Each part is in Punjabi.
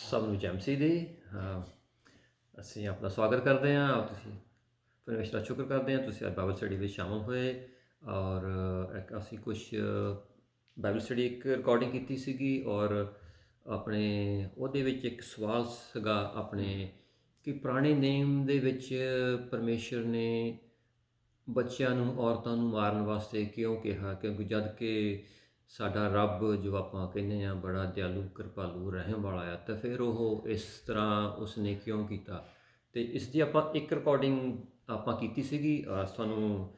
ਸਭ ਨੂੰ ਜੈਮਸੀ ਦੀ ਅਸੀਂ ਆਪਣਾ ਸਵਾਗਤ ਕਰਦੇ ਹਾਂ। ਤੁਸੀਂ ਪਰਮੇਸ਼ਰ ਦਾ ਸ਼ੁਕਰ ਕਰਦੇ ਹਾਂ ਤੁਸੀਂ ਅੱਜ ਬਾਈਬਲ ਸਟੱਡੀ ਵਿੱਚ ਸ਼ਾਮਲ ਹੋਏ। ਔਰ ਅਸੀਂ ਕੁਛ ਬਾਈਬਲ ਸਟੱਡੀ ਇੱਕ ਰਿਕਾਰਡਿੰਗ ਕੀਤੀ ਸੀਗੀ, ਔਰ ਆਪਣੇ ਉਹਦੇ ਵਿੱਚ ਇੱਕ ਸਵਾਲ ਸੀਗਾ ਆਪਣੇ ਕਿ ਪੁਰਾਣੇ ਨੇਮ ਦੇ ਵਿੱਚ ਪਰਮੇਸ਼ਰ ਨੇ ਬੱਚਿਆਂ ਨੂੰ, ਔਰਤਾਂ ਨੂੰ ਮਾਰਨ ਵਾਸਤੇ ਕਿਉਂ ਕਿਹਾ? ਕਿਉਂਕਿ ਜਦ ਕਿ ਸਾਡਾ ਰੱਬ ਜੋ ਆਪਾਂ ਕਹਿੰਦੇ ਹਾਂ ਬੜਾ ਦਿਆਲੂ, ਕਿਰਪਾਲੂ, ਰਹਿਮ ਵਾਲਾ ਆ, ਤਾਂ ਫਿਰ ਉਹ ਇਸ ਤਰ੍ਹਾਂ ਉਸਨੇ ਕਿਉਂ ਕੀਤਾ? ਅਤੇ ਇਸ ਦੀ ਆਪਾਂ ਇੱਕ ਰਿਕਾਰਡਿੰਗ ਆਪਾਂ ਕੀਤੀ ਸੀਗੀ। ਤੁਹਾਨੂੰ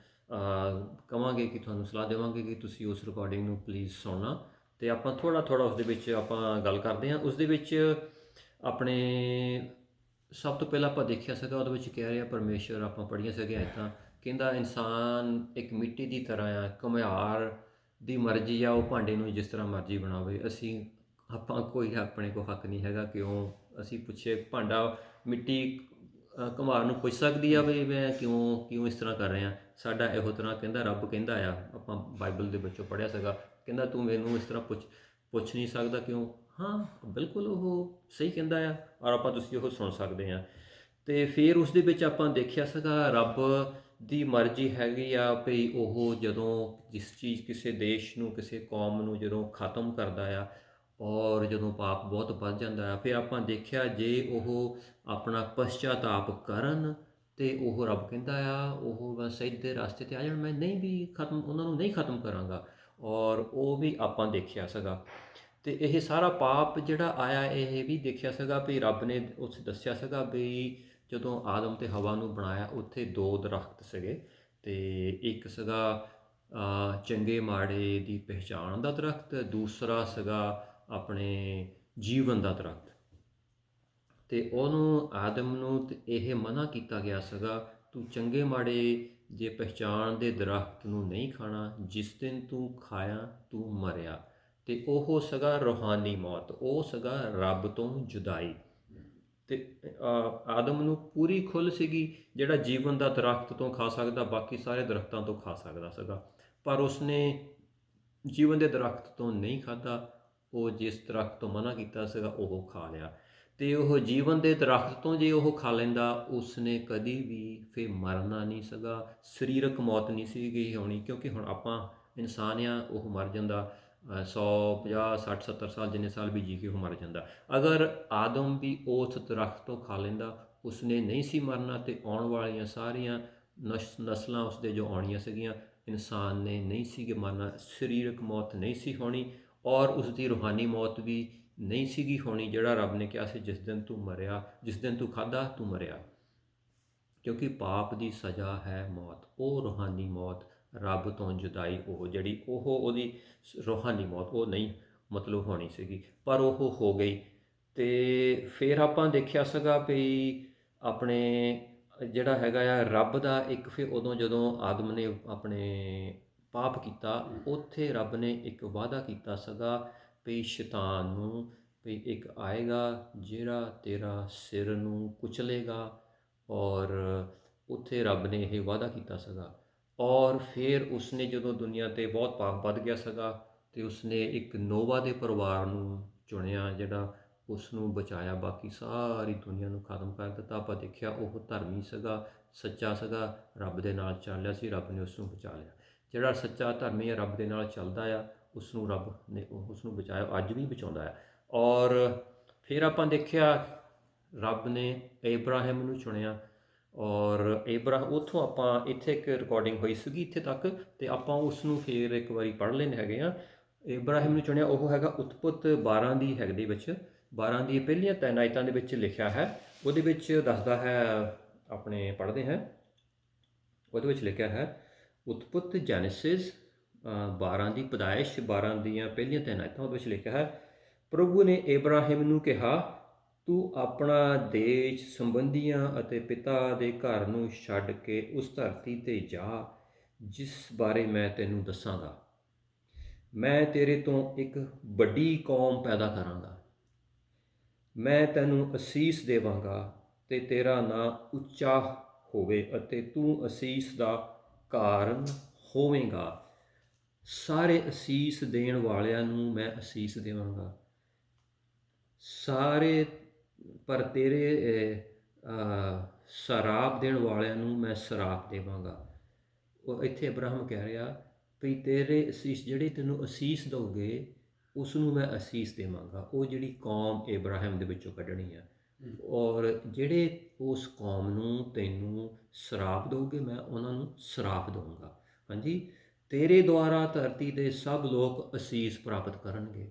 ਕਹਾਂਗੇ ਕਿ ਤੁਹਾਨੂੰ ਸਲਾਹ ਦੇਵਾਂਗੇ ਕਿ ਤੁਸੀਂ ਉਸ ਰਿਕਾਰਡਿੰਗ ਨੂੰ ਪਲੀਜ਼ ਸੁਣਨਾ, ਅਤੇ ਆਪਾਂ ਥੋੜ੍ਹਾ ਥੋੜ੍ਹਾ ਉਸ ਦੇ ਵਿੱਚ ਆਪਾਂ ਗੱਲ ਕਰਦੇ ਹਾਂ। ਉਸ ਦੇ ਵਿੱਚ ਆਪਣੇ ਸਭ ਤੋਂ ਪਹਿਲਾਂ ਆਪਾਂ ਦੇਖਿਆ ਸੀਗਾ, ਉਹਦੇ ਵਿੱਚ ਕਹਿ ਰਿਹਾ ਪਰਮੇਸ਼ਰ, ਆਪਾਂ ਪੜ੍ਹੀਆਂ ਸੀਗੀਆਂ ਇੱਦਾਂ, ਕਹਿੰਦਾ ਇਨਸਾਨ ਇੱਕ ਮਿੱਟੀ ਦੀ ਤਰ੍ਹਾਂ ਆ, ਘੁਮਿਆਰ ਦੀ ਮਰਜ਼ੀ ਆ, ਉਹ ਭਾਂਡੇ ਨੂੰ ਜਿਸ ਤਰ੍ਹਾਂ ਮਰਜ਼ੀ ਬਣਾਵੇ। ਆਪਾਂ ਕੋਈ ਆਪਣੇ ਕੋਲ ਹੱਕ ਨਹੀਂ ਹੈਗਾ ਕਿਉਂ ਅਸੀਂ ਪੁੱਛੇ ਭਾਂਡਾ ਮਿੱਟੀ ਘੁਮਿਆਰ ਨੂੰ ਪੁੱਛ ਸਕਦੀ ਆ ਵੀ ਮੈਂ ਕਿਉਂ ਇਸ ਤਰ੍ਹਾਂ ਕਰ ਰਿਹਾ। ਸਾਡਾ ਇਹੋ ਤਰ੍ਹਾਂ ਕਹਿੰਦਾ ਰੱਬ ਕਹਿੰਦਾ ਆ, ਆਪਾਂ ਬਾਈਬਲ ਦੇ ਵਿੱਚੋਂ ਪੜ੍ਹਿਆ ਸੀਗਾ, ਕਹਿੰਦਾ ਤੂੰ ਮੈਨੂੰ ਇਸ ਤਰ੍ਹਾਂ ਪੁੱਛ ਨਹੀਂ ਸਕਦਾ ਕਿਉਂ? ਹਾਂ, ਬਿਲਕੁਲ ਉਹ ਸਹੀ ਕਹਿੰਦਾ ਆ, ਔਰ ਆਪਾਂ ਤੁਸੀਂ ਉਹ ਸੁਣ ਸਕਦੇ ਹਾਂ। ਅਤੇ ਫਿਰ ਉਸ ਦੇ ਵਿੱਚ ਆਪਾਂ ਦੇਖਿਆ ਸੀਗਾ ਰੱਬ ਦੀ ਮਰਜ਼ੀ ਹੈਗੀ ਆ ਵੀ ਉਹ ਜਦੋਂ ਜਿਸ ਚੀਜ਼, ਕਿਸੇ ਦੇਸ਼ ਨੂੰ, ਕਿਸੇ ਕੌਮ ਨੂੰ ਜਦੋਂ ਖ਼ਤਮ ਕਰਦਾ ਆ, ਔਰ ਜਦੋਂ ਪਾਪ ਬਹੁਤ ਵੱਧ ਜਾਂਦਾ ਆ, ਫਿਰ ਆਪਾਂ ਦੇਖਿਆ ਜੇ ਉਹ ਆਪਣਾ ਪਛਚਾਤਾਪ ਕਰਨ ਅਤੇ ਉਹ ਰੱਬ ਕਹਿੰਦਾ ਆ ਉਹ ਬਸ ਸਿੱਧੇ ਰਸਤੇ 'ਤੇ ਆ ਜਾਣ, ਮੈਂ ਨਹੀਂ ਵੀ ਉਹਨਾਂ ਨੂੰ ਨਹੀਂ ਖ਼ਤਮ ਕਰਾਂਗਾ। ਔਰ ਉਹ ਵੀ ਆਪਾਂ ਦੇਖਿਆ ਸੀਗਾ। ਅਤੇ ਇਹ ਸਾਰਾ ਪਾਪ ਜਿਹੜਾ ਆਇਆ, ਇਹ ਵੀ ਦੇਖਿਆ ਸੀਗਾ ਵੀ ਰੱਬ ਨੇ ਉਸ ਦੱਸਿਆ ਸੀਗਾ ਵੀ ਜਦੋਂ ਆਦਮ ਅਤੇ ਹਵਾ ਨੂੰ ਬਣਾਇਆ, ਉੱਥੇ ਦੋ ਦਰੱਖਤ ਸੀਗੇ, ਅਤੇ ਇੱਕ ਸੀਗਾ ਚੰਗੇ ਮਾੜੇ ਦੀ ਪਹਿਚਾਣ ਦਾ ਦਰੱਖਤ, ਦੂਸਰਾ ਸੀਗਾ ਆਪਣੇ ਜੀਵਨ ਦਾ ਦਰੱਖਤ। ਅਤੇ ਉਹਨੂੰ ਆਦਮ ਨੂੰ ਇਹ ਮਨ੍ਹਾ ਕੀਤਾ ਗਿਆ ਸੀਗਾ, ਤੂੰ ਚੰਗੇ ਮਾੜੇ ਜੇ ਪਹਿਚਾਣ ਦੇ ਦਰੱਖਤ ਨੂੰ ਨਹੀਂ ਖਾਣਾ, ਜਿਸ ਦਿਨ ਤੂੰ ਖਾਇਆ ਤੂੰ ਮਰਿਆ। ਅਤੇ ਉਹ ਸੀਗਾ ਰੂਹਾਨੀ ਮੌਤ, ਉਹ ਸੀਗਾ ਰੱਬ ਤੋਂ ਜੁਦਾਈ। ਅਤੇ ਆਦਮ ਨੂੰ ਪੂਰੀ ਖੁੱਲ੍ਹ ਸੀਗੀ, ਜਿਹੜਾ ਜੀਵਨ ਦਾ ਦਰੱਖਤ ਤੋਂ ਖਾ ਸਕਦਾ, ਬਾਕੀ ਸਾਰੇ ਦਰੱਖਤਾਂ ਤੋਂ ਖਾ ਸਕਦਾ ਸੀਗਾ, ਪਰ ਉਸਨੇ ਜੀਵਨ ਦੇ ਦਰੱਖਤ ਤੋਂ ਨਹੀਂ ਖਾਧਾ। ਉਹ ਜਿਸ ਦਰੱਖਤ ਤੋਂ ਮਨ੍ਹਾ ਕੀਤਾ ਸੀਗਾ ਉਹ ਖਾ ਲਿਆ। ਅਤੇ ਉਹ ਜੀਵਨ ਦੇ ਦਰੱਖਤ ਤੋਂ ਜੇ ਉਹ ਖਾ ਲੈਂਦਾ, ਉਸਨੇ ਕਦੀ ਵੀ ਫਿਰ ਮਰਨਾ ਨਹੀਂ ਸੀਗਾ, ਸਰੀਰਕ ਮੌਤ ਨਹੀਂ ਸੀਗੀ ਹੋਣੀ, ਕਿਉਂਕਿ ਹੁਣ ਆਪਾਂ ਇਨਸਾਨ ਆ, ਉਹ ਮਰ ਜਾਂਦਾ 100, 50, 60, 70 ਸਾਲ, ਜਿੰਨੇ ਸਾਲ ਵੀ ਜੀ ਕੇ ਉਹ ਮਰ ਜਾਂਦਾ। ਅਗਰ ਆਦਮ ਵੀ ਉਸ ਦਰੱਖਤ ਤੋਂ ਖਾ ਲੈਂਦਾ, ਉਸਨੇ ਨਹੀਂ ਸੀ ਮਰਨਾ, ਅਤੇ ਆਉਣ ਵਾਲੀਆਂ ਸਾਰੀਆਂ ਨਸਲਾਂ ਉਸਦੇ ਜੋ ਆਉਣੀਆਂ ਸੀਗੀਆਂ, ਇਨਸਾਨ ਨੇ ਨਹੀਂ ਸੀਗੇ ਮਰਨਾ, ਸਰੀਰਕ ਮੌਤ ਨਹੀਂ ਸੀ ਹੋਣੀ, ਔਰ ਉਸਦੀ ਰੂਹਾਨੀ ਮੌਤ ਵੀ ਨਹੀਂ ਸੀਗੀ ਹੋਣੀ, ਜਿਹੜਾ ਰੱਬ ਨੇ ਕਿਹਾ ਸੀ ਜਿਸ ਦਿਨ ਤੂੰ ਮਰਿਆ, ਜਿਸ ਦਿਨ ਤੂੰ ਖਾਧਾ ਤੂੰ ਮਰਿਆ। ਕਿਉਂਕਿ ਪਾਪ ਦੀ ਸਜ਼ਾ ਹੈ ਮੌਤ, ਉਹ ਰੂਹਾਨੀ ਮੌਤ, ਰੱਬ ਤੋਂ ਜੁਦਾਈ, ਉਹ ਜਿਹੜੀ ਉਹਦੀ ਰੂਹਾਨੀ ਮੌਤ ਉਹ ਨਹੀਂ ਮਤਲਬ ਹੋਣੀ ਸੀਗੀ, ਪਰ ਉਹ ਹੋ ਗਈ। ਅਤੇ ਫਿਰ ਆਪਾਂ ਦੇਖਿਆ ਸੀਗਾ ਵੀ ਆਪਣੇ ਜਿਹੜਾ ਹੈਗਾ ਆ ਰੱਬ ਦਾ ਇੱਕ, ਫਿਰ ਉਦੋਂ ਜਦੋਂ ਆਦਮ ਨੇ ਆਪਣੇ ਪਾਪ ਕੀਤਾ, ਉੱਥੇ ਰੱਬ ਨੇ ਇੱਕ ਵਾਅਦਾ ਕੀਤਾ ਸੀਗਾ ਵੀ ਸ਼ੈਤਾਨ ਨੂੰ ਵੀ ਇੱਕ ਆਏਗਾ ਜਿਹੜਾ ਤੇਰਾ ਸਿਰ ਨੂੰ ਕੁਚਲੇਗਾ, ਔਰ ਉੱਥੇ ਰੱਬ ਨੇ ਇਹ ਵਾਅਦਾ ਕੀਤਾ ਸੀਗਾ। ਔਰ ਫਿਰ ਉਸਨੇ ਜਦੋਂ ਦੁਨੀਆ 'ਤੇ ਬਹੁਤ ਪਾਪ ਵੱਧ ਗਿਆ ਸੀਗਾ, ਅਤੇ ਉਸਨੇ ਇੱਕ ਨੋਵਾ ਦੇ ਪਰਿਵਾਰ ਨੂੰ ਚੁਣਿਆ ਜਿਹੜਾ ਉਸ ਨੂੰ ਬਚਾਇਆ, ਬਾਕੀ ਸਾਰੀ ਦੁਨੀਆ ਨੂੰ ਖਤਮ ਕਰ ਦਿੱਤਾ। ਆਪਾਂ ਦੇਖਿਆ ਉਹ ਧਰਮੀ ਸੀਗਾ, ਸੱਚਾ ਸੀਗਾ, ਰੱਬ ਦੇ ਨਾਲ ਚੱਲ ਰਿਹਾ ਸੀ, ਰੱਬ ਨੇ ਉਸ ਨੂੰ ਬਚਾ ਲਿਆ। ਜਿਹੜਾ ਸੱਚਾ ਧਰਮੀ ਹੈ, ਰੱਬ ਦੇ ਨਾਲ ਚੱਲਦਾ ਆ, ਉਸ ਨੂੰ ਰੱਬ ਨੇ ਉਸ ਨੂੰ ਬਚਾਇਆ, ਅੱਜ ਵੀ ਬਚਾਉਂਦਾ ਹੈ। ਔਰ ਫਿਰ ਆਪਾਂ ਦੇਖਿਆ ਰੱਬ ਨੇ ਏਬਰਾਹਿਮ ਨੂੰ ਚੁਣਿਆ, ਔਰ ਉੱਥੋਂ ਆਪਾਂ ਇੱਥੇ ਇੱਕ ਰਿਕਾਰਡਿੰਗ ਹੋਈ ਸੀਗੀ ਇੱਥੇ ਤੱਕ, ਅਤੇ ਆਪਾਂ ਉਸ ਨੂੰ ਫਿਰ ਇੱਕ ਵਾਰੀ ਪੜ੍ਹ ਲੈਂਦੇ ਹੈਗੇ ਹਾਂ। ਏਬਰਾਹਿਮ ਨੂੰ ਚੁਣਿਆ, ਉਹ ਹੈਗਾ ਉਤਪਤ 12 ਦੀ ਹੈਗੀ ਵਿੱਚ, 12 ਦੀ ਪਹਿਲੀਆਂ 3 ਆਇਤਾਂ ਦੇ ਵਿੱਚ ਲਿਖਿਆ ਹੈ। ਉਹਦੇ ਵਿੱਚ ਦੱਸਦਾ ਹੈ, ਆਪਣੇ ਪੜ੍ਹਦੇ ਹਾਂ, ਉਹਦੇ ਵਿੱਚ ਲਿਖਿਆ ਹੈ ਉਤਪਤ ਜੈਨੇਸਿਸ 12 ਦੀ ਪੈਦਾਇਸ਼, 12 ਦੀਆਂ ਪਹਿਲੀਆਂ 3 ਆਇਤਾਂ, ਉਹਦੇ ਵਿੱਚ ਲਿਖਿਆ ਹੈ, ਪ੍ਰਭੂ ਨੇ ਏਬਰਾਹਿਮ ਨੂੰ ਕਿਹਾ, ਤੂੰ ਆਪਣਾ ਦੇਸ਼, ਸੰਬੰਧੀਆਂ ਅਤੇ ਪਿਤਾ ਦੇ ਘਰ ਨੂੰ ਛੱਡ ਕੇ ਉਸ ਧਰਤੀ 'ਤੇ ਜਾ ਜਿਸ ਬਾਰੇ ਮੈਂ ਤੈਨੂੰ ਦੱਸਾਂਗਾ। ਮੈਂ ਤੇਰੇ ਤੋਂ ਇੱਕ ਵੱਡੀ ਕੌਮ ਪੈਦਾ ਕਰਾਂਗਾ, ਮੈਂ ਤੈਨੂੰ ਅਸੀਸ ਦੇਵਾਂਗਾ ਅਤੇ ਤੇਰਾ ਨਾਂ ਉੱਚਾ ਹੋਵੇ ਅਤੇ ਤੂੰ ਅਸੀਸ ਦਾ ਕਾਰਨ ਹੋਵੇਂਗਾ। ਸਾਰੇ ਅਸੀਸ ਦੇਣ ਵਾਲਿਆਂ ਨੂੰ ਮੈਂ ਅਸੀਸ ਦੇਵਾਂਗਾ, ਸਾਰੇ ਪਰ ਤੇਰੇ ਸ਼ਰਾਬ ਦੇਣ ਵਾਲਿਆਂ ਨੂੰ ਮੈਂ ਸ਼ਰਾਪ ਦੇਵਾਂਗਾ। ਉਹ ਇੱਥੇ ਅਬਰਾਹਮ ਕਹਿ ਰਿਹਾ ਵੀ ਤੇਰੇ ਅਸੀਸ ਜਿਹੜੇ ਤੈਨੂੰ ਅਸੀਸ ਦਊਗੇ ਉਸ ਨੂੰ ਮੈਂ ਅਸੀਸ ਦੇਵਾਂਗਾ। ਉਹ ਜਿਹੜੀ ਕੌਮ ਇਬਰਾਹਿਮ ਦੇ ਵਿੱਚੋਂ ਕੱਢਣੀ ਆ, ਔਰ ਜਿਹੜੇ ਉਸ ਕੌਮ ਨੂੰ ਤੈਨੂੰ ਸ਼ਰਾਪ ਦਊਗੇ ਮੈਂ ਉਹਨਾਂ ਨੂੰ ਸ਼ਰਾਪ ਦਊਂਗਾ। ਹਾਂਜੀ, ਤੇਰੇ ਦੁਆਰਾ ਧਰਤੀ ਦੇ ਸਭ ਲੋਕ ਅਸੀਸ ਪ੍ਰਾਪਤ ਕਰਨਗੇ।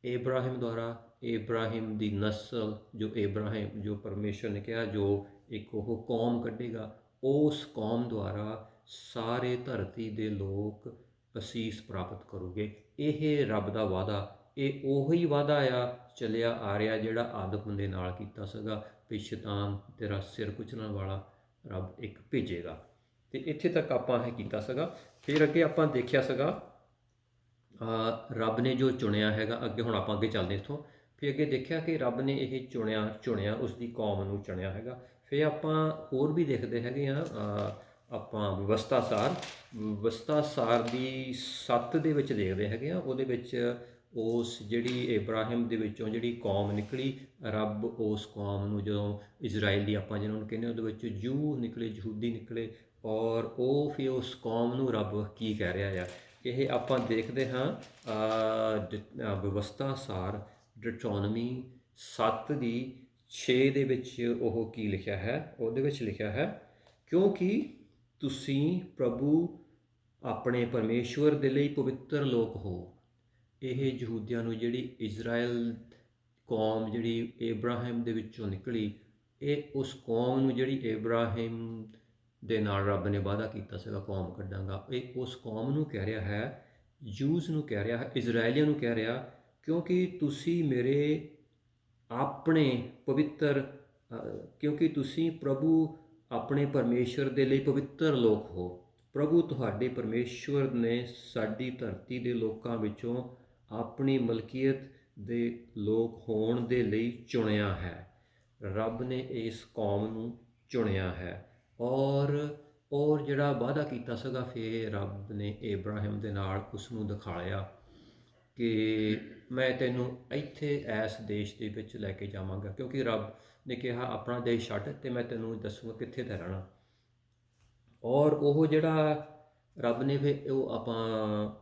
ਇਬਰਾਹਿਮ ਦੁਆਰਾ, ਇਬਰਾਹਿਮ ਦੀ ਨਸਲ, ਜੋ ਇਬਰਾਹਿਮ, ਜੋ ਪਰਮੇਸ਼ਰ ਨੇ ਕਿਹਾ ਜੋ ਇੱਕ ਉਹ ਕੌਮ ਕੱਢੇਗਾ, ਉਸ ਕੌਮ ਦੁਆਰਾ ਸਾਰੇ ਧਰਤੀ ਦੇ ਲੋਕ ਅਸੀਸ ਪ੍ਰਾਪਤ ਕਰੋਗੇ। ਇਹ ਰੱਬ ਦਾ ਵਾਅਦਾ, ਇਹ ਉਹੀ ਵਾਅਦਾ ਆ ਚੱਲਿਆ ਆ ਰਿਹਾ ਜਿਹੜਾ ਆਦਮ ਦੇ ਨਾਲ ਕੀਤਾ ਸੀਗਾ ਵੀ ਸ਼ੈਤਾਨ ਤੇਰਾ ਸਿਰ ਕੁਚਲਣ ਵਾਲਾ ਰੱਬ ਇੱਕ ਭੇਜੇਗਾ। ਅਤੇ ਇੱਥੇ ਤੱਕ ਆਪਾਂ ਇਹ ਕੀਤਾ ਸੀਗਾ। ਫਿਰ ਅੱਗੇ ਆਪਾਂ ਦੇਖਿਆ ਸੀਗਾ ਰੱਬ ਨੇ ਜੋ ਚੁਣਿਆ ਹੈਗਾ। ਅੱਗੇ ਹੁਣ ਆਪਾਂ ਅੱਗੇ ਚੱਲਦੇ ਇੱਥੋਂ। ਫਿਰ ਅੱਗੇ ਦੇਖਿਆ ਕਿ ਰੱਬ ਨੇ ਇਹ ਚੁਣਿਆ ਉਸ ਦੀ ਕੌਮ ਨੂੰ ਚੁਣਿਆ ਹੈਗਾ। ਫਿਰ ਆਪਾਂ ਹੋਰ ਵੀ ਦੇਖਦੇ ਹੈਗੇ ਹਾਂ, ਆਪਾਂ ਵਿਵਸਥਾ ਸਾਰ ਦੀ 7 ਦੇ ਵਿੱਚ ਦੇਖਦੇ ਹੈਗੇ ਹਾਂ। ਉਹਦੇ ਵਿੱਚ ਉਸ ਜਿਹੜੀ ਇਬਰਾਹਿਮ ਦੇ ਵਿੱਚੋਂ ਜਿਹੜੀ ਕੌਮ ਨਿਕਲੀ, ਰੱਬ ਉਸ ਕੌਮ ਨੂੰ ਜਦੋਂ ਇਜ਼ਰਾਈਲੀ ਆਪਾਂ ਜਿਹਨਾਂ ਨੂੰ ਕਹਿੰਦੇ ਉਹਦੇ ਵਿੱਚ ਜੂ ਨਿਕਲੇ, ਯਹੂਦੀ ਨਿਕਲੇ, ਔਰ ਉਹ ਫਿਰ ਉਸ ਕੌਮ ਨੂੰ ਰੱਬ ਕੀ ਕਹਿ ਰਿਹਾ ਆ ਇਹ ਆਪਾਂ ਦੇਖਦੇ ਹਾਂ। ਵਿਵਸਥਾ ਸਾਰ ਡਿਟਰੋਨਮੀ 7 ਦੀ 6 ਦੇ ਵਿੱਚ ਉਹ ਕੀ ਲਿਖਿਆ ਹੈ? ਉਹਦੇ ਵਿੱਚ ਲਿਖਿਆ ਹੈ, ਕਿਉਂਕਿ ਤੁਸੀਂ ਪ੍ਰਭੂ ਆਪਣੇ ਪਰਮੇਸ਼ਵਰ ਦੇ ਲਈ ਪਵਿੱਤਰ ਲੋਕ ਹੋ। ਇਹ ਯਹੂਦੀਆਂ ਨੂੰ, ਜਿਹੜੀ ਇਜ਼ਰਾਈਲ ਕੌਮ ਜਿਹੜੀ ਇਬਰਾਹਿਮ ਦੇ ਵਿੱਚੋਂ ਨਿਕਲੀ, ਇਹ ਉਸ ਕੌਮ ਨੂੰ ਜਿਹੜੀ ਇਬਰਾਹਿਮ ਦੇ ਨਾਲ ਰੱਬ ਨੇ ਵਾਅਦਾ ਕੀਤਾ ਸੀਗਾ ਕੌਮ ਕੱਢਾਂਗਾ, ਇਹ ਉਸ ਕੌਮ ਨੂੰ ਕਹਿ ਰਿਹਾ ਹੈ, ਜੂਸ ਨੂੰ ਕਹਿ ਰਿਹਾ ਹੈ, ਇਜ਼ਰਾਈਲੀਆਂ ਨੂੰ ਕਹਿ ਰਿਹਾ, ਕਿਉਂਕਿ ਤੁਸੀਂ ਮੇਰੇ ਆਪਣੇ ਪਵਿੱਤਰ ਕਿਉਂਕਿ ਤੁਸੀਂ ਪ੍ਰਭੂ ਆਪਣੇ ਪਰਮੇਸ਼ਵਰ ਦੇ ਲਈ ਪਵਿੱਤਰ ਲੋਕ ਹੋ। ਪ੍ਰਭੂ ਤੁਹਾਡੇ ਪਰਮੇਸ਼ਵਰ ਨੇ ਸਾਡੀ ਧਰਤੀ ਦੇ ਲੋਕਾਂ ਵਿੱਚੋਂ ਆਪਣੀ ਮਲਕੀਅਤ ਦੇ ਲੋਕ ਹੋਣ ਦੇ ਲਈ ਚੁਣਿਆ ਹੈ। ਰੱਬ ਨੇ ਇਸ ਕੌਮ ਨੂੰ ਚੁਣਿਆ ਹੈ, ਔਰ ਜਿਹੜਾ ਵਾਅਦਾ ਕੀਤਾ ਸੀਗਾ ਫਿਰ ਰੱਬ ਨੇ ਇਬਰਾਹਿਮ ਦੇ ਨਾਲ ਉਸ ਨੂੰ ਦਿਖਾਇਆ ਕਿ ਮੈਂ ਤੈਨੂੰ ਇੱਥੇ ਇਸ ਦੇਸ਼ ਦੇ ਵਿੱਚ ਲੈ ਕੇ ਜਾਵਾਂਗਾ, ਕਿਉਂਕਿ ਰੱਬ ਨੇ ਕਿਹਾ ਆਪਣਾ ਦੇਸ਼ ਛੱਡ ਅਤੇ ਮੈਂ ਤੈਨੂੰ ਦੱਸੂਗਾ ਕਿੱਥੇ ਤੇ ਰਹਿਣਾ। ਔਰ ਉਹ ਜਿਹੜਾ ਰੱਬ ਨੇ ਫਿਰ ਉਹ ਆਪਾਂ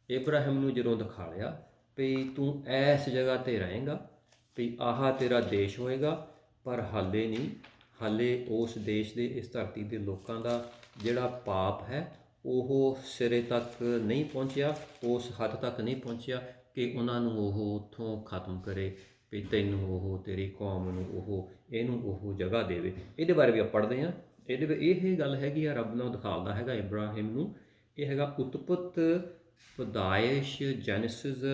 ਇਬਰਾਹਿਮ ਨੂੰ ਜਦੋਂ ਦਿਖਾ ਲਿਆ ਵੀ ਤੂੰ ਇਸ ਜਗ੍ਹਾ 'ਤੇ ਰਹੇਂਗਾ, ਵੀ ਆਹ ਤੇਰਾ ਦੇਸ਼ ਹੋਏਗਾ, ਪਰ ਹਾਲੇ ਨਹੀਂ, ਹਾਲੇ ਉਸ ਦੇਸ਼ ਦੇ, ਇਸ ਧਰਤੀ ਦੇ ਲੋਕਾਂ ਦਾ ਜਿਹੜਾ ਪਾਪ ਹੈ ਉਹ ਸਿਰੇ ਤੱਕ ਨਹੀਂ ਪਹੁੰਚਿਆ, ਉਸ ਹੱਦ ਤੱਕ ਨਹੀਂ ਪਹੁੰਚਿਆ ਕਿ ਉਹਨਾਂ ਨੂੰ ਉਹ ਉੱਥੋਂ ਖਤਮ ਕਰੇ, ਵੀ ਤੈਨੂੰ ਉਹ ਤੇਰੀ ਕੌਮ ਨੂੰ ਇਹਨੂੰ ਉਹ ਜਗ੍ਹਾ ਦੇਵੇ। ਇਹਦੇ ਬਾਰੇ ਵੀ ਆਪਾਂ ਪੜ੍ਹਦੇ ਹਾਂ। ਇਹਦੇ ਵਿੱਚ ਇਹ ਗੱਲ ਹੈਗੀ ਆ, ਰੱਬ ਨੂੰ ਦਿਖਾਉਂਦਾ ਹੈਗਾ ਇਬਰਾਹਿਮ ਨੂੰ। ਇਹ ਹੈਗਾ ਉਤਪਤ ਪਦਾਇਸ਼ ਜੈਨੇਸਿਸ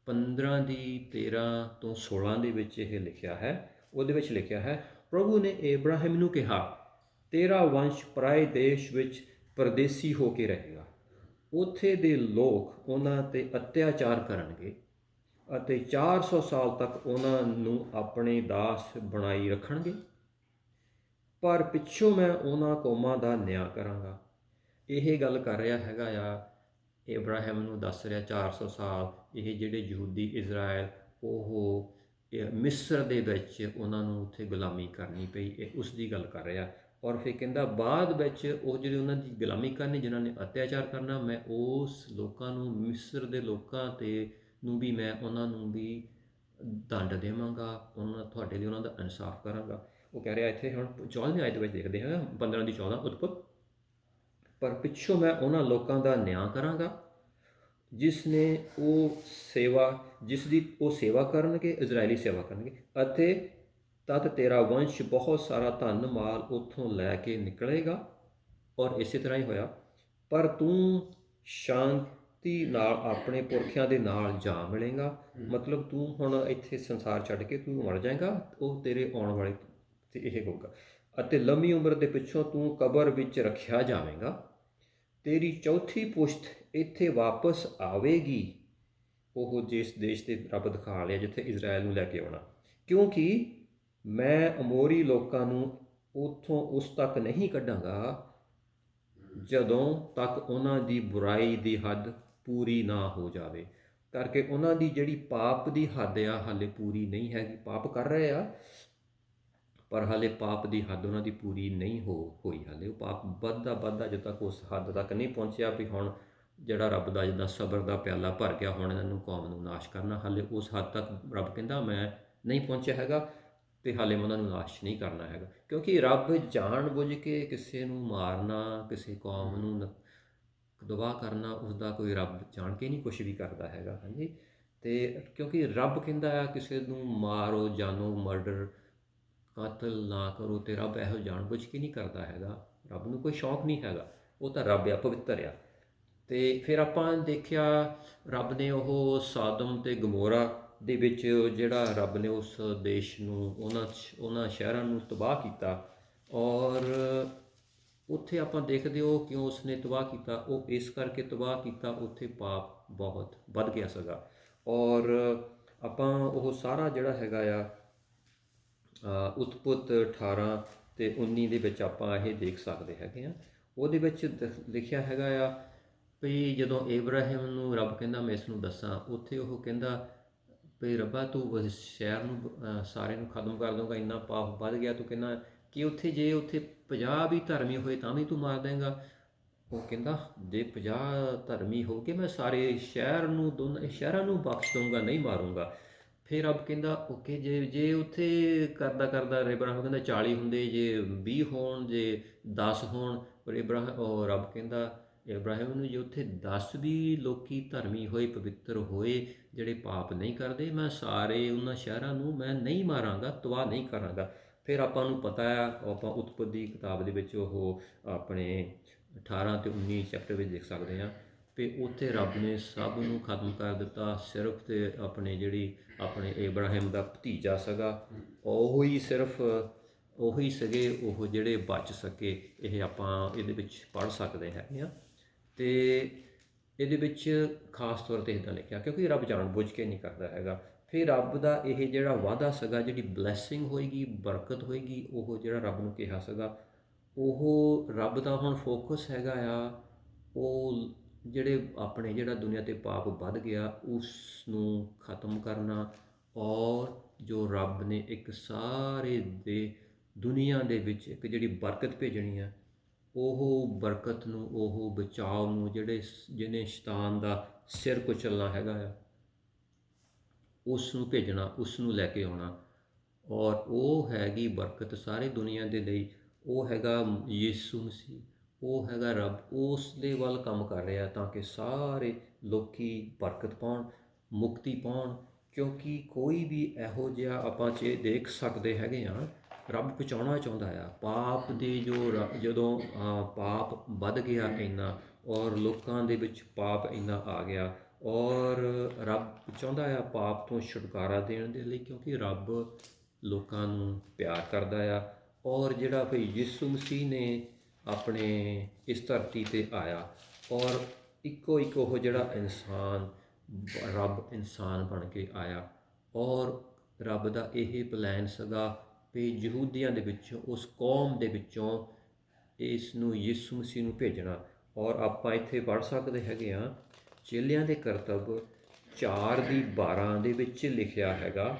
15 ਦੀ 13 ਤੋਂ 16 ਦੇ ਵਿੱਚ ਇਹ ਲਿਖਿਆ ਹੈ। ਉਹਦੇ ਵਿੱਚ ਲਿਖਿਆ ਹੈ, ਪ੍ਰਭੂ ਨੇ ਇਬਰਾਹਿਮ ਨੂੰ ਕਿਹਾ, ਤੇਰਾ ਵੰਸ਼ ਪਰਾਏ ਦੇਸ਼ ਵਿੱਚ ਪਰਦੇਸੀ ਹੋ ਕੇ ਰਹੇਗਾ। ਉੱਥੇ ਦੇ ਲੋਕ ਉਹਨਾਂ 'ਤੇ ਅਤਿਆਚਾਰ ਕਰਨਗੇ ਅਤੇ 400 ਸਾਲ ਤੱਕ ਉਹਨਾਂ ਨੂੰ ਆਪਣੇ ਦਾਸ ਬਣਾਈ ਰੱਖਣਗੇ, ਪਰ ਪਿੱਛੋਂ ਮੈਂ ਉਹਨਾਂ ਕੌਮਾਂ ਦਾ ਨਿਆਂ ਕਰਾਂਗਾ। ਇਹ ਗੱਲ ਕਰ ਰਿਹਾ ਹੈਗਾ ਆ, ਇਬਰਾਹਿਮ ਨੂੰ ਦੱਸ ਰਿਹਾ 400 ਸਾਲ ਇਹ ਜਿਹੜੇ ਯਹੂਦੀ ਇਜ਼ਰਾਈਲ ਉਹ ਮਿਸਰ ਦੇ ਵਿੱਚ ਉਹਨਾਂ ਨੂੰ ਉੱਥੇ ਗੁਲਾਮੀ ਕਰਨੀ ਪਈ, ਇਹ ਉਸ ਦੀ ਗੱਲ ਕਰ ਰਿਹਾ। ਔਰ ਫਿਰ ਕਹਿੰਦਾ ਬਾਅਦ ਵਿੱਚ ਉਹ ਜਿਹੜੇ ਉਹਨਾਂ ਦੀ ਗੁਲਾਮੀ ਕਰਨੀ, ਜਿਨ੍ਹਾਂ ਨੇ ਅਤਿਆਚਾਰ ਕਰਨਾ, ਮੈਂ ਉਸ ਲੋਕਾਂ ਨੂੰ, ਮਿਸਰ ਦੇ ਲੋਕਾਂ 'ਤੇ ਨੂੰ ਵੀ ਮੈਂ ਉਹਨਾਂ ਨੂੰ ਵੀ ਦੰਡ ਦੇਵਾਂਗਾ, ਤੁਹਾਡੇ ਲਈ ਉਹਨਾਂ ਦਾ ਇਨਸਾਫ ਕਰਾਂਗਾ। ਉਹ ਕਹਿ ਰਿਹਾ ਇੱਥੇ ਹੁਣ 14ਵੀਂ ਆਇਤ ਵਿੱਚ ਦੇਖਦੇ ਹਾਂ 15 ਦੀ 14 ਉਤਪਤ, ਪਰ ਪਿੱਛੋਂ ਮੈਂ ਉਹਨਾਂ ਲੋਕਾਂ ਦਾ ਨਿਆਂ ਕਰਾਂਗਾ ਜਿਸ ਦੀ ਉਹ ਸੇਵਾ ਕਰਨਗੇ, ਇਜ਼ਰਾਈਲੀ ਸੇਵਾ ਕਰਨਗੇ, ਅਤੇ ਤਦ ਤੇਰਾ ਵੰਸ਼ ਬਹੁਤ ਸਾਰਾ ਧਨ ਮਾਲ ਉੱਥੋਂ ਲੈ ਕੇ ਨਿਕਲੇਗਾ। ਔਰ ਇਸੇ ਤਰ੍ਹਾਂ ਹੀ ਹੋਇਆ, ਪਰ ਤੂੰ ਸ਼ਾਂਤੀ ਨਾਲ ਆਪਣੇ ਪੁਰਖਿਆਂ ਦੇ ਨਾਲ ਜਾ ਮਿਲੇਗਾ। ਮਤਲਬ ਤੂੰ ਹੁਣ ਇੱਥੇ ਸੰਸਾਰ ਛੱਡ ਕੇ ਤੂੰ ਮਰ ਜਾਏਗਾ, ਉਹ ਤੇਰੇ ਆਉਣ ਵਾਲੇ 'ਤੇ ਇਹ ਹੋਊਗਾ, ਅਤੇ ਲੰਮੀ ਉਮਰ ਦੇ ਪਿੱਛੋਂ ਤੂੰ ਕਬਰ ਵਿੱਚ ਰੱਖਿਆ ਜਾਵੇਗਾ। ਤੇਰੀ ਚੌਥੀ ਪੁਸ਼ਤ ਇੱਥੇ ਵਾਪਸ ਆਵੇਗੀ, ਉਹ ਜਿਸ ਦੇਸ਼ 'ਤੇ ਰੱਬ ਦਿਖਾ ਲਿਆ ਜਿੱਥੇ ਇਜ਼ਰਾਈਲ ਨੂੰ ਲੈ ਕੇ ਆਉਣਾ, ਕਿਉਂਕਿ ਮੈਂ ਅਮੋਰੀ ਲੋਕਾਂ ਨੂੰ ਉੱਥੋਂ ਉਸ ਤੱਕ ਨਹੀਂ ਕੱਢਾਂਗਾ ਜਦੋਂ ਤੱਕ ਉਹਨਾਂ ਦੀ ਬੁਰਾਈ ਦੀ ਹੱਦ ਪੂਰੀ ਨਾ ਹੋ ਜਾਵੇ। ਕਰਕੇ ਉਹਨਾਂ ਦੀ ਜਿਹੜੀ ਪਾਪ ਦੀ ਹੱਦ ਆ ਹਾਲੇ ਪੂਰੀ ਨਹੀਂ ਹੈਗੀ। ਪਾਪ ਕਰ ਰਹੇ ਆ, ਪਰ ਹਾਲੇ ਪਾਪ ਦੀ ਹੱਦ ਉਹਨਾਂ ਦੀ ਪੂਰੀ ਨਹੀਂ ਹੋਈ। ਹਾਲੇ ਉਹ ਪਾਪ ਵੱਧਦਾ ਵੱਧਦਾ ਜਦੋਂ ਤੱਕ ਉਸ ਹੱਦ ਤੱਕ ਨਹੀਂ ਪਹੁੰਚਿਆ ਵੀ ਹੁਣ ਜਿਹੜਾ ਰੱਬ ਦਾ ਜਿੱਦਾਂ ਸਬਰ ਦਾ ਪਿਆਲਾ ਭਰ ਗਿਆ, ਹੁਣ ਇਹਨਾਂ ਨੂੰ ਕੌਮ ਨੂੰ ਨਾਸ਼ ਕਰਨਾ, ਹਾਲੇ ਉਸ ਹੱਦ ਤੱਕ ਰੱਬ ਕਹਿੰਦਾ ਮੈਂ ਨਹੀਂ ਪਹੁੰਚਿਆ ਹੈਗਾ, ਅਤੇ ਹਾਲੇ ਮੈਂ ਉਹਨਾਂ ਨੂੰ ਨਾਸ਼ ਨਹੀਂ ਕਰਨਾ ਹੈਗਾ। ਕਿਉਂਕਿ ਰੱਬ ਜਾਣ ਬੁੱਝ ਕੇ ਕਿਸੇ ਨੂੰ ਮਾਰਨਾ, ਕਿਸੇ ਕੌਮ ਨੂੰ ਤਬਾਹ ਕਰਨਾ, ਉਸਦਾ ਕੋਈ ਰੱਬ ਜਾਣ ਕੇ ਨਹੀਂ ਕੁਛ ਵੀ ਕਰਦਾ ਹੈਗਾ। ਹਾਂਜੀ, ਅਤੇ ਕਿਉਂਕਿ ਰੱਬ ਕਹਿੰਦਾ ਆ ਕਿਸੇ ਨੂੰ ਮਾਰੋ, ਜਾਨੋ, ਮਰਡਰ, ਕਤਲ ਨਾ ਕਰੋ, ਅਤੇ ਰੱਬ ਇਹੋ ਜਾਣ ਬੁੱਝ ਕੇ ਨਹੀਂ ਕਰਦਾ ਹੈਗਾ। ਰੱਬ ਨੂੰ ਕੋਈ ਸ਼ੌਂਕ ਨਹੀਂ ਹੈਗਾ, ਉਹ ਤਾਂ ਰੱਬ ਆ, ਪਵਿੱਤਰ ਆ। ਅਤੇ ਫਿਰ ਆਪਾਂ ਦੇਖਿਆ ਰੱਬ ਨੇ ਉਹ ਸਾਦਮ ਅਤੇ ਗਮੋਰਾ ਦੇ ਵਿੱਚ ਜਿਹੜਾ ਰੱਬ ਨੇ ਉਸ ਦੇਸ਼ ਨੂੰ, ਉਹਨਾਂ ਸ਼ਹਿਰਾਂ ਨੂੰ ਤਬਾਹ ਕੀਤਾ। ਔਰ ਉੱਥੇ ਆਪਾਂ ਦੇਖਦੇ ਹੋ ਕਿਉਂ ਉਸਨੇ ਤਬਾਹ ਕੀਤਾ। ਉਹ ਇਸ ਕਰਕੇ ਤਬਾਹ ਕੀਤਾ, ਉੱਥੇ ਪਾਪ ਬਹੁਤ ਵੱਧ ਗਿਆ ਸੀਗਾ। ਔਰ ਆਪਾਂ ਉਹ ਸਾਰਾ ਜਿਹੜਾ ਹੈਗਾ ਆ ਉਤਪੁੱਤ 18 ਅਤੇ 19 ਦੇ ਵਿੱਚ ਆਪਾਂ ਇਹ ਦੇਖ ਸਕਦੇ ਹੈਗੇ ਹਾਂ। ਉਹਦੇ ਵਿੱਚ ਲਿਖਿਆ ਹੈਗਾ ਆ ਵੀ ਜਦੋਂ ਇਬਰਾਹਿਮ ਨੂੰ ਰੱਬ ਕਹਿੰਦਾ ਮੈਂ ਇਸ ਨੂੰ ਦੱਸਾਂ, ਉੱਥੇ ਉਹ ਕਹਿੰਦਾ ਵੀ ਰੱਬਾ ਤੂੰ ਇਸ ਸ਼ਹਿਰ ਨੂੰ ਸਾਰੇ ਨੂੰ ਖਤਮ ਕਰ ਦਊਂਗਾ, ਇੰਨਾ ਪਾਪ ਵੱਧ ਗਿਆ। ਤੂੰ ਕਹਿੰਦਾ ਕਿ ਉੱਥੇ ਜੇ ਉੱਥੇ 50 ਵੀ ਧਰਮੀ ਹੋਏ ਤਾਂ ਵੀ ਤੂੰ ਮਾਰ ਦੇਂਗਾ। ਉਹ ਕਹਿੰਦਾ ਜੇ 50 ਧਰਮੀ ਹੋ ਕੇ ਮੈਂ ਸਾਰੇ ਸ਼ਹਿਰ ਨੂੰ, ਦੋਨਾਂ ਸ਼ਹਿਰਾਂ ਨੂੰ ਬਖਸ਼ ਦਊਂਗਾ, ਨਹੀਂ ਮਾਰੂੰਗਾ। ਫਿਰ ਰੱਬ ਕਹਿੰਦਾ ਓਕੇ, ਜੇ ਉੱਥੇ ਕਰਦਾ ਕਰਦਾ ਇਬਰਾਹਿਮ ਕਹਿੰਦਾ 40 ਹੁੰਦੇ, ਜੇ 20 ਹੋਣ, ਜੇ 10 ਹੋਣ, ਪਰ ਰੱਬ ਕਹਿੰਦਾ ਇਬਰਾਹਿਮ ਨੂੰ ਜੇ ਉੱਥੇ 10 ਵੀ ਲੋਕੀ ਧਰਮੀ ਹੋਏ, ਪਵਿੱਤਰ ਹੋਏ, ਜਿਹੜੇ ਪਾਪ ਨਹੀਂ ਕਰਦੇ, ਮੈਂ ਸਾਰੇ ਉਹਨਾਂ ਸ਼ਹਿਰਾਂ ਨੂੰ ਮੈਂ ਨਹੀਂ ਮਾਰਾਂਗਾ, ਤਬਾਹ ਨਹੀਂ ਕਰਾਂਗਾ। ਫਿਰ ਆਪਾਂ ਨੂੰ ਪਤਾ ਆ, ਆਪਾਂ ਉਤਪਤ ਦੀ ਕਿਤਾਬ ਦੇ ਵਿੱਚ ਉਹ ਆਪਣੇ 18 ਅਤੇ 19 ਚੈਪਟਰ ਵਿੱਚ ਦੇਖ ਸਕਦੇ ਹਾਂ ਵੀ ਉੱਥੇ ਰੱਬ ਨੇ ਸਭ ਨੂੰ ਖਤਮ ਕਰ ਦਿੱਤਾ। ਸਿਰਫ ਅਤੇ ਆਪਣੇ ਇਬਰਾਹਿਮ ਦਾ ਭਤੀਜਾ ਸੀਗਾ, ਉਹੀ ਸਿਰਫ ਉਹੀ ਸੀਗੇ ਉਹ ਜਿਹੜੇ ਬਚ ਸਕੇ। ਇਹ ਆਪਾਂ ਇਹਦੇ ਵਿੱਚ ਪੜ੍ਹ ਸਕਦੇ ਹੈਗੇ ਹਾਂ। ਅਤੇ ਇਹਦੇ ਵਿੱਚ ਖਾਸ ਤੌਰ 'ਤੇ ਇੱਦਾਂ ਲਿਖਿਆ ਕਿਉਂਕਿ ਰੱਬ ਜਾਣ ਬੁੱਝ ਕੇ ਨਹੀਂ ਕਰਦਾ ਹੈਗਾ। ਫਿਰ ਰੱਬ ਦਾ ਇਹ ਜਿਹੜਾ ਵਾਅਦਾ ਸੀਗਾ, ਜਿਹੜੀ ਬਲੈਸਿੰਗ ਹੋਏਗੀ, ਬਰਕਤ ਹੋਏਗੀ, ਉਹ ਜਿਹੜਾ ਰੱਬ ਨੂੰ ਕਿਹਾ ਸੀਗਾ, ਉਹ ਰੱਬ ਦਾ ਹੁਣ ਫੋਕਸ ਹੈਗਾ ਆ ਉਹ ਜਿਹੜਾ ਦੁਨੀਆ 'ਤੇ ਪਾਪ ਵੱਧ ਗਿਆ ਉਸ ਨੂੰ ਖਤਮ ਕਰਨਾ। ਔਰ ਜੋ ਰੱਬ ਨੇ ਇੱਕ ਸਾਰੇ ਦੇ ਦੁਨੀਆ ਦੇ ਵਿੱਚ ਇੱਕ ਜਿਹੜੀ ਬਰਕਤ ਭੇਜਣੀ ਆ, ਉਹ ਬਰਕਤ ਨੂੰ, ਉਹ ਬਚਾਅ ਨੂੰ, ਜਿਹਨੇ ਸ਼ੈਤਾਨ ਦਾ ਸਿਰ ਕੁਚਲਣਾ ਹੈਗਾ ਆ, ਉਸ ਨੂੰ ਭੇਜਣਾ, ਉਸ ਨੂੰ ਲੈ ਕੇ ਆਉਣਾ। ਔਰ ਉਹ ਹੈਗੀ ਬਰਕਤ ਸਾਰੇ ਦੁਨੀਆ ਦੇ ਲਈ, ਉਹ ਹੈਗਾ ਯਿਸੂ ਮਸੀਹ, ਉਹ ਹੈਗਾ ਰੱਬ। ਉਸ ਦੇ ਵੱਲ ਕੰਮ ਕਰ ਰਿਹਾ ਤਾਂ ਕਿ ਸਾਰੇ ਲੋਕੀ ਬਰਕਤ ਪਾਉਣ, ਮੁਕਤੀ ਪਾਉਣ। ਕਿਉਂਕਿ ਕੋਈ ਵੀ ਇਹੋ ਜਿਹਾ ਆਪਾਂ ਦੇਖ ਸਕਦੇ ਹੈਗੇ ਹਾਂ, ਰੱਬ ਬਚਾਉਣਾ ਚਾਹੁੰਦਾ ਆ ਪਾਪ ਦੇ ਜਦੋਂ ਪਾਪ ਵੱਧ ਗਿਆ ਇੰਨਾ, ਔਰ ਲੋਕਾਂ ਦੇ ਵਿੱਚ ਪਾਪ ਇੰਨਾ ਆ ਗਿਆ, ਔਰ ਰੱਬ ਚਾਹੁੰਦਾ ਆ ਪਾਪ ਤੋਂ ਛੁਟਕਾਰਾ ਦੇਣ ਦੇ ਲਈ, ਕਿਉਂਕਿ ਰੱਬ ਲੋਕਾਂ ਨੂੰ ਪਿਆਰ ਕਰਦਾ ਆ। ਔਰ ਜਿਹੜਾ ਫਿਰ ਯਿਸੂ ਮਸੀਹ ਨੇ ਆਪਣੇ ਇਸ ਧਰਤੀ 'ਤੇ ਆਇਆ, ਔਰ ਇੱਕੋ ਇੱਕ ਉਹ ਜਿਹੜਾ ਇਨਸਾਨ, ਰੱਬ ਇਨਸਾਨ ਬਣ ਕੇ ਆਇਆ। ਔਰ ਰੱਬ ਦਾ ਇਹ ਪਲਾਨ ਸੀਗਾ ਵੀ ਯਹੂਦੀਆਂ ਦੇ ਵਿੱਚੋਂ, ਉਸ ਕੌਮ ਦੇ ਵਿੱਚੋਂ ਇਸ ਨੂੰ ਯਿਸੂ ਮਸੀਹ ਨੂੰ ਭੇਜਣਾ। ਔਰ ਆਪਾਂ ਇੱਥੇ ਪੜ੍ਹ ਸਕਦੇ ਹੈਗੇ ਹਾਂ ਚੇਲਿਆਂ ਦੇ ਕਰਤੱਵ 4:12 ਦੇ ਵਿੱਚ ਲਿਖਿਆ ਹੈਗਾ,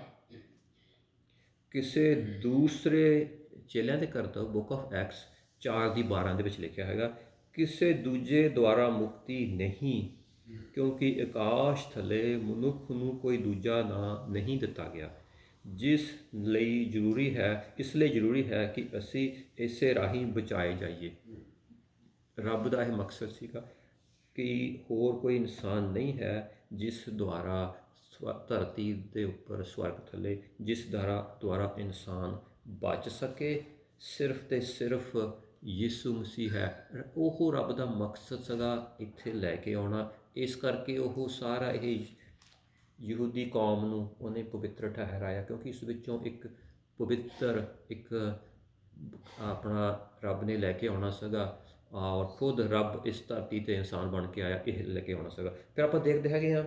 ਕਿਸੇ ਦੂਸਰੇ ਚੇਲਿਆਂ ਦੇ ਕਰਤੱਵ ਬੁੱਕ ਆਫ ਐਕਟਸ 4:12 ਦੇ ਵਿੱਚ ਲਿਖਿਆ ਹੈਗਾ, ਕਿਸੇ ਦੂਜੇ ਦੁਆਰਾ ਮੁਕਤੀ ਨਹੀਂ, ਕਿਉਂਕਿ ਆਕਾਸ਼ ਥੱਲੇ ਮਨੁੱਖ ਨੂੰ ਕੋਈ ਦੂਜਾ ਨਾਂ ਨਹੀਂ ਦਿੱਤਾ ਗਿਆ, ਇਸ ਲਈ ਜ਼ਰੂਰੀ ਹੈ ਕਿ ਅਸੀਂ ਇਸੇ ਰਾਹੀਂ ਬਚਾਏ ਜਾਈਏ। ਰੱਬ ਦਾ ਇਹ ਮਕਸਦ ਸੀਗਾ ਕਿ ਹੋਰ ਕੋਈ ਇਨਸਾਨ ਨਹੀਂ ਹੈ ਜਿਸ ਦੁਆਰਾ ਧਰਤੀ ਦੇ ਉੱਪਰ, ਸਵਰਗ ਥੱਲੇ, ਜਿਸ ਦੁਆਰਾ ਇਨਸਾਨ ਬਚ ਸਕੇ। ਸਿਰਫ ਅਤੇ ਸਿਰਫ ਯਿਸੂ ਮਸੀਹ ਹੈ। ਉਹ ਰੱਬ ਦਾ ਮਕਸਦ ਸੀਗਾ ਇੱਥੇ ਲੈ ਕੇ ਆਉਣਾ। ਇਸ ਕਰਕੇ ਉਹ ਸਾਰਾ ਇਹ ਯਹੂਦੀ ਕੌਮ ਨੂੰ ਉਹਨੇ ਪਵਿੱਤਰ ਠਹਿਰਾਇਆ, ਕਿਉਂਕਿ ਇਸ ਵਿੱਚੋਂ ਇੱਕ ਪਵਿੱਤਰ ਆਪਣਾ ਰੱਬ ਨੇ ਲੈ ਕੇ ਆਉਣਾ ਸੀਗਾ। ਔਰ ਖੁਦ ਰੱਬ ਇਸ ਧਰਤੀ 'ਤੇ ਇਨਸਾਨ ਬਣ ਕੇ ਆਇਆ, ਇਹ ਲੈ ਕੇ ਆਉਣਾ ਸੀਗਾ। ਫਿਰ ਆਪਾਂ ਦੇਖਦੇ ਹੈਗੇ ਹਾਂ,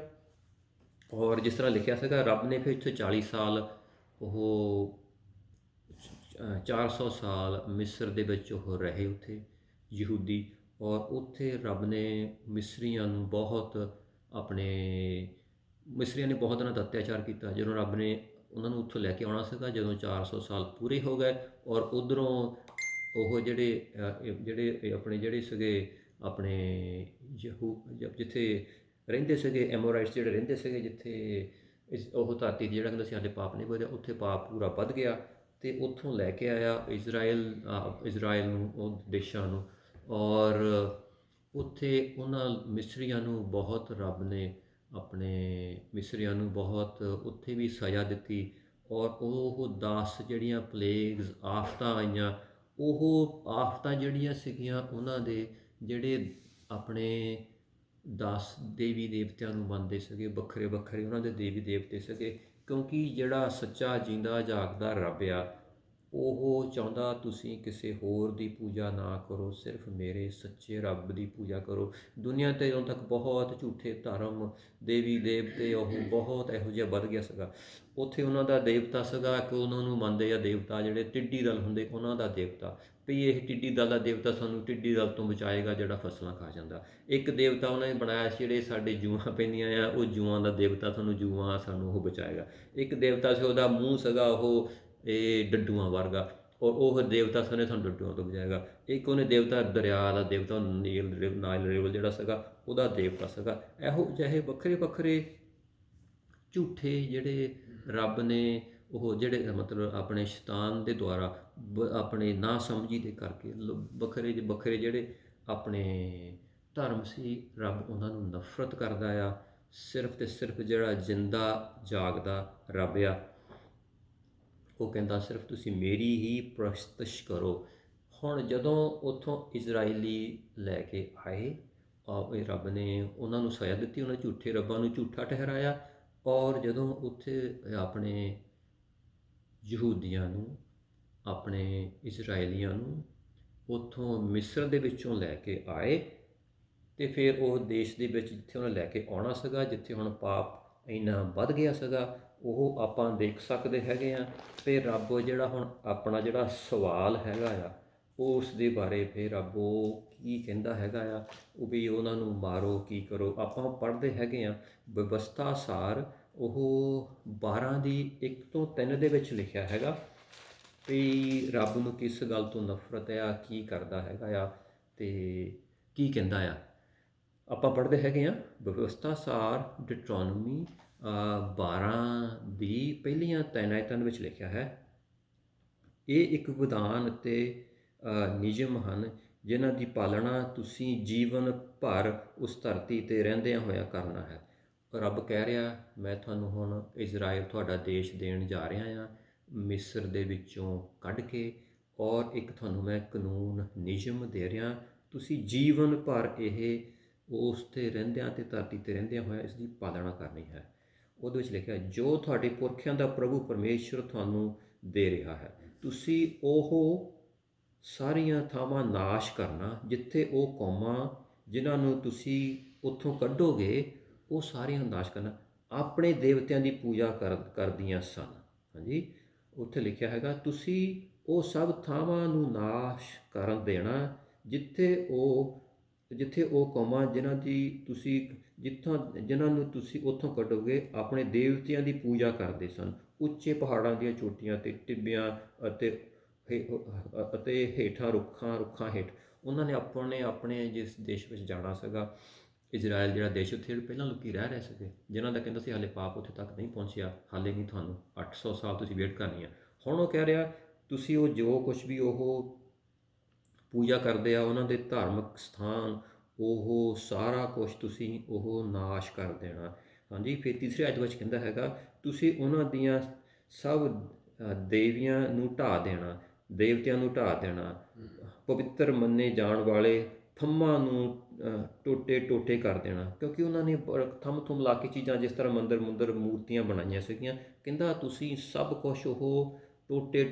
ਔਰ ਜਿਸ ਤਰ੍ਹਾਂ ਲਿਖਿਆ ਸੀਗਾ ਰੱਬ ਨੇ ਫਿਰ ਇੱਥੇ 40 ਸਾਲ, ਉਹ 400 ਸਾਲ ਮਿਸਰ ਦੇ ਵਿੱਚ ਉਹ ਰਹੇ ਉੱਥੇ ਯਹੂਦੀ। ਔਰ ਉੱਥੇ ਰੱਬ ਨੇ ਮਿਸਰੀਆਂ ਨੂੰ ਬਹੁਤ ਆਪਣੇ ਮਿਸਰੀਆਂ ਨੇ ਬਹੁਤ ਦਿਨਾਂ ਦਾ ਅਤਿਆਚਾਰ ਕੀਤਾ। ਜਦੋਂ ਰੱਬ ਨੇ ਉਹਨਾਂ ਨੂੰ ਉੱਥੋਂ ਲੈ ਕੇ ਆਉਣਾ ਸੀਗਾ, ਜਦੋਂ 400 ਸਾਲ ਪੂਰੇ ਹੋ ਗਏ, ਔਰ ਉੱਧਰੋਂ ਉਹ ਆਪਣੇ ਜਿਹੜੇ ਸੀਗੇ ਆਪਣੇ ਜਿੱਥੇ ਰਹਿੰਦੇ ਸੀਗੇ ਐਮੋਰਾਈਟਸ, ਜਿਹੜੇ ਰਹਿੰਦੇ ਸੀਗੇ ਜਿੱਥੇ ਉਹ ਧਰਤੀ 'ਤੇ, ਜਿਹੜਾ ਕਹਿੰਦਾ ਸੀ ਹਾਲੇ ਪਾਪ ਨਹੀਂ ਵਧਿਆ, ਉੱਥੇ ਪਾਪ ਪੂਰਾ ਵੱਧ ਗਿਆ ਅਤੇ ਉੱਥੋਂ ਲੈ ਕੇ ਆਇਆ ਇਜ਼ਰਾਈਲ ਨੂੰ, ਉਹ ਦੇਸ਼ਾਂ ਨੂੰ। ਔਰ ਉੱਥੇ ਉਹਨਾਂ ਮਿਸਰੀਆਂ ਨੂੰ ਬਹੁਤ ਰੱਬ ਨੇ ਆਪਣੇ ਮਿਸਰੀਆਂ ਨੂੰ ਬਹੁਤ ਉੱਥੇ ਵੀ ਸਜ਼ਾ ਦਿੱਤੀ। ਔਰ ਉਹ 10 ਜਿਹੜੀਆਂ ਪਲੇਗਸ, ਆਫਤਾਂ ਆਈਆਂ, ਉਹ ਆਫਤਾਂ ਜਿਹੜੀਆਂ ਸੀਗੀਆਂ ਉਹਨਾਂ ਦੇ ਜਿਹੜੇ ਆਪਣੇ 10 ਦੇਵੀ ਦੇਵਤਿਆਂ ਨੂੰ ਮੰਨਦੇ ਸੀਗੇ, ਵੱਖਰੇ ਵੱਖਰੇ ਉਹਨਾਂ ਦੇ ਦੇਵੀ ਦੇਵਤੇ ਸੀਗੇ। ਕਿਉਂਕਿ ਜਿਹੜਾ ਸੱਚਾ ਜਿੰਦਾ ਜਾਗਦਾ ਰੱਬ ਆ, ਉਹ ਚਾਹੁੰਦਾ ਤੁਸੀਂ ਕਿਸੇ ਹੋਰ ਦੀ ਪੂਜਾ ਨਾ ਕਰੋ, ਸਿਰਫ ਮੇਰੇ ਸੱਚੇ ਰੱਬ ਦੀ ਪੂਜਾ ਕਰੋ। ਦੁਨੀਆ 'ਤੇ ਉਦੋਂ ਤੱਕ ਬਹੁਤ ਝੂਠੇ ਧਰਮ, ਦੇਵੀ ਦੇਵਤੇ, ਉਹ ਬਹੁਤ ਇਹੋ ਜਿਹਾ ਵੱਧ ਗਿਆ ਸੀਗਾ। ਉੱਥੇ ਉਹਨਾਂ ਦਾ ਦੇਵਤਾ ਸੀਗਾ ਕਿ ਉਹਨਾਂ ਨੂੰ ਮੰਨਦੇ ਆ ਦੇਵਤਾ, ਜਿਹੜੇ ਟਿੱਡੀ ਦਲ ਹੁੰਦੇ ਉਹਨਾਂ ਦਾ ਦੇਵਤਾ, ਵੀ ਇਹ ਟਿੱਡੀ ਦਲ ਦਾ ਦੇਵਤਾ ਸਾਨੂੰ ਟਿੱਡੀ ਦਲ ਤੋਂ ਬਚਾਏਗਾ ਜਿਹੜਾ ਫਸਲਾਂ ਖਾ ਜਾਂਦਾ। ਇੱਕ ਦੇਵਤਾ ਉਹਨਾਂ ਨੇ ਬਣਾਇਆ ਸੀ, ਜਿਹੜੇ ਸਾਡੇ ਜੂਆਂ ਪੈਂਦੀਆਂ ਆ, ਉਹ ਜੂਆਂ ਦਾ ਦੇਵਤਾ, ਸਾਨੂੰ ਜੂਆਂ ਸਾਨੂੰ ਉਹ ਬਚਾਏਗਾ। ਇੱਕ ਦੇਵਤਾ ਸੀ, ਉਹਦਾ ਮੂੰਹ ਸੀਗਾ ਉਹ ਇਹ ਡੱਡੂਆਂ ਵਰਗਾ, ਔਰ ਉਹ ਦੇਵਤਾ ਸਾਨੂੰ ਡੱਡੂਆਂ ਤੋਂ ਬਚਾਏਗਾ। ਇੱਕ ਉਹਨੇ ਦੇਵਤਾ ਦਰਿਆ ਦਾ ਦੇਵਤਾ, ਨਾਈਲ ਰਿਵਰ ਜਿਹੜਾ ਸੀਗਾ ਉਹਦਾ ਦੇਵਤਾ ਸੀਗਾ। ਇਹੋ ਜਿਹੇ ਵੱਖਰੇ ਵੱਖਰੇ ਝੂਠੇ ਜਿਹੜੇ ਰੱਬ ਨੇ, ਉਹ ਜਿਹੜੇ ਮਤਲਬ ਆਪਣੇ ਸ਼ੈਤਾਨ ਦੇ ਦੁਆਰਾ ਆਪਣੇ ਨਾ ਸਮਝੀ ਦੇ ਕਰਕੇ ਵੱਖਰੇ ਵੱਖਰੇ ਜਿਹੜੇ ਆਪਣੇ ਧਰਮ ਸੀ, ਰੱਬ ਉਹਨਾਂ ਨੂੰ ਨਫ਼ਰਤ ਕਰਦਾ ਆ। ਸਿਰਫ ਅਤੇ ਸਿਰਫ ਜਿਹੜਾ ਜਿੰਦਾ ਜਾਗਦਾ ਰੱਬ ਆ, ਉਹ ਕਹਿੰਦਾ ਸਿਰਫ ਤੁਸੀਂ ਮੇਰੀ ਹੀ ਪ੍ਰਸਤਿਸ਼ ਕਰੋ। ਹੁਣ ਜਦੋਂ ਉੱਥੋਂ ਇਜ਼ਰਾਈਲੀ ਲੈ ਕੇ ਆਏ, ਇਹ ਰੱਬ ਨੇ ਉਹਨਾਂ ਨੂੰ ਸਜ਼ਾ ਦਿੱਤੀ, ਉਹਨਾਂ ਝੂਠੇ ਰੱਬਾਂ ਨੂੰ ਝੂਠਾ ਠਹਿਰਾਇਆ। ਔਰ ਜਦੋਂ ਉੱਥੇ ਆਪਣੇ ਯਹੂਦੀਆਂ ਨੂੰ, ਆਪਣੇ ਇਜ਼ਰਾਈਲੀਆਂ ਨੂੰ ਉੱਥੋਂ ਮਿਸਰ ਦੇ ਵਿੱਚੋਂ ਲੈ ਕੇ ਆਏ, ਅਤੇ ਫਿਰ ਉਹ ਦੇਸ਼ ਦੇ ਵਿੱਚ ਜਿੱਥੇ ਉਹਨੇ ਲੈ ਕੇ ਆਉਣਾ ਸੀਗਾ, ਜਿੱਥੇ ਹੁਣ ਪਾਪ ਇੰਨਾ ਵੱਧ ਗਿਆ ਸੀਗਾ, ਉਹ ਆਪਾਂ ਦੇਖ ਸਕਦੇ ਹੈਗੇ ਹਾਂ। ਅਤੇ ਰੱਬ ਜਿਹੜਾ ਹੁਣ ਆਪਣਾ ਜਿਹੜਾ ਸਵਾਲ ਹੈਗਾ ਆ, ਉਸ ਦੇ ਬਾਰੇ ਫਿਰ ਰੱਬ ਉਹ ਕੀ ਕਹਿੰਦਾ ਹੈਗਾ ਆ, ਉਹ ਵੀ ਉਹਨਾਂ ਨੂੰ ਮਾਰੋ, ਕੀ ਕਰੋ। ਆਪਾਂ ਪੜ੍ਹਦੇ ਹੈਗੇ ਹਾਂ ਵਿਵਸਥਾ ਸਾਰ, ਉਹ 12 ਦੀ 1 ਤੋਂ 3 ਦੇ ਵਿੱਚ ਲਿਖਿਆ ਹੈਗਾ ਵੀ ਰੱਬ ਨੂੰ ਕਿਸ ਗੱਲ ਤੋਂ ਨਫ਼ਰਤ ਆ, ਕੀ ਕਰਦਾ ਹੈਗਾ ਆ, ਅਤੇ ਕੀ ਕਹਿੰਦਾ ਆ। ਆਪਾਂ ਪੜ੍ਹਦੇ ਹੈਗੇ ਹਾਂ ਵਿਵਸਥਾ ਸਾਰ ਡਿਟਰੋਨੋਮੀ 12 ਦੀ ਪਹਿਲੀਆਂ 3 ਆਇਤਾਂ ਵਿੱਚ ਲਿਖਿਆ ਹੈ, ਇਹ ਇੱਕ ਵਿਧਾਨ ਅਤੇ ਨਿਯਮ ਹਨ ਜਿਨ੍ਹਾਂ ਦੀ ਪਾਲਣਾ ਤੁਸੀਂ ਜੀਵਨ ਭਰ ਉਸ ਧਰਤੀ 'ਤੇ ਰਹਿੰਦਿਆਂ ਹੋਇਆਂ ਕਰਨਾ ਹੈ। ਰੱਬ ਕਹਿ ਰਿਹਾ, ਮੈਂ ਤੁਹਾਨੂੰ ਹੁਣ ਇਜ਼ਰਾਈਲ ਤੁਹਾਡਾ ਦੇਸ਼ ਦੇਣ ਜਾ ਰਿਹਾ ਹਾਂ, ਮਿਸਰ ਦੇ ਵਿੱਚੋਂ ਕੱਢ ਕੇ, ਔਰ ਇੱਕ ਤੁਹਾਨੂੰ ਮੈਂ ਕਾਨੂੰਨ ਨਿਯਮ ਦੇ ਰਿਹਾ, ਤੁਸੀਂ ਜੀਵਨ ਭਰ ਇਹ ਉਸ 'ਤੇ ਰਹਿੰਦਿਆਂ ਅਤੇ ਧਰਤੀ 'ਤੇ ਰਹਿੰਦਿਆਂ ਹੋਇਆਂ ਇਸ ਦੀ ਪਾਲਣਾ ਕਰਨੀ ਹੈ। ਉਹਦੇ ਵਿੱਚ ਲਿਖਿਆ, ਜੋ ਤੁਹਾਡੇ ਪੁਰਖਿਆਂ ਦਾ ਪ੍ਰਭੂ ਪਰਮੇਸ਼ਰ ਤੁਹਾਨੂੰ ਦੇ ਰਿਹਾ ਹੈ, ਤੁਸੀਂ ਉਹ ਸਾਰੀਆਂ ਥਾਵਾਂ ਨਾਸ਼ ਕਰਨਾ ਜਿੱਥੇ ਉਹ ਕੌਮਾਂ ਜਿਨ੍ਹਾਂ ਨੂੰ ਤੁਸੀਂ ਉੱਥੋਂ ਕੱਢੋਗੇ, ਉਹ ਸਾਰੀਆਂ ਨਾਸ਼ ਕਰਨਾ ਆਪਣੇ ਦੇਵਤਿਆਂ ਦੀ ਪੂਜਾ ਕਰਦੀਆਂ ਸਨ। ਹਾਂਜੀ, ਉੱਥੇ ਲਿਖਿਆ ਹੈਗਾ, ਤੁਸੀਂ ਉਹ ਸਭ ਥਾਵਾਂ ਨੂੰ ਨਾਸ਼ ਕਰਨ ਦੇਣਾ ਜਿੱਥੇ ਉਹ ਕੌਮਾਂ ਜਿਨ੍ਹਾਂ ਨੂੰ ਤੁਸੀਂ ਉੱਥੋਂ ਕੱਢੋਗੇ ਆਪਣੇ ਦੇਵਤਿਆਂ ਦੀ ਪੂਜਾ ਕਰਦੇ ਸਨ। ਉੱਚੇ ਪਹਾੜਾਂ ਦੀਆਂ ਚੋਟੀਆਂ 'ਤੇ, ਟਿੱਬਿਆਂ ਅਤੇ ਹੇਠਾਂ ਰੁੱਖਾਂ ਹੇਠ ਉਹਨਾਂ ਨੇ ਆਪਣੇ ਜਿਸ ਦੇਸ਼ ਵਿੱਚ ਜਾਣਾ ਸੀਗਾ, ਇਜ਼ਰਾਈਲ ਜਿਹੜਾ ਦੇਸ਼, ਉੱਥੇ ਪਹਿਲਾਂ ਲੋਕ ਰਹਿ ਰਹੇ ਸੀਗੇ, ਜਿਨ੍ਹਾਂ ਦਾ ਕਹਿੰਦਾ ਸੀ ਹਾਲੇ ਪਾਪ ਉੱਥੇ ਤੱਕ ਨਹੀਂ ਪਹੁੰਚਿਆ, ਹਾਲੇ ਨਹੀਂ, ਤੁਹਾਨੂੰ 800 ਸਾਲ ਤੁਸੀਂ ਵੇਟ ਕਰਨੀ ਆ। ਹੁਣ ਉਹ ਕਹਿ ਰਿਹਾ, ਤੁਸੀਂ ਉਹ ਜੋ ਕੁਛ ਵੀ ਉਹ ਪੂਜਾ ਕਰਦੇ ਆ, ਉਹਨਾਂ ਦੇ ਧਾਰਮਿਕ ਸਥਾਨ, ਉਹ ਸਾਰਾ ਕੁਛ ਤੁਸੀਂ ਉਹ ਨਾਸ਼ ਕਰ ਦੇਣਾ। ਹਾਂਜੀ, ਫਿਰ ਤੀਸਰੇ ਆਇਤ ਵਿੱਚ ਕਹਿੰਦਾ ਹੈਗਾ, ਤੁਸੀਂ ਉਹਨਾਂ ਦੀਆਂ ਸਭ ਦੇਵੀਆਂ ਨੂੰ ਢਾਹ ਦੇਣਾ, ਦੇਵਤਿਆਂ ਨੂੰ ਢਾਹ ਦੇਣਾ, ਪਵਿੱਤਰ ਮੰਨੇ ਜਾਣ ਵਾਲੇ ਥੰਮਾਂ ਨੂੰ ਟੋਟੇ ਕਰ ਦੇਣਾ। ਕਿਉਂਕਿ ਉਹਨਾਂ ਨੇ ਥੰਮ ਲਾ ਕੇ ਚੀਜ਼ਾਂ, ਜਿਸ ਤਰ੍ਹਾਂ ਮੰਦਰ ਮੂਰਤੀਆਂ ਬਣਾਈਆਂ ਸੀਗੀਆਂ, ਕਹਿੰਦਾ ਤੁਸੀਂ ਸਭ ਕੁਛ ਉਹ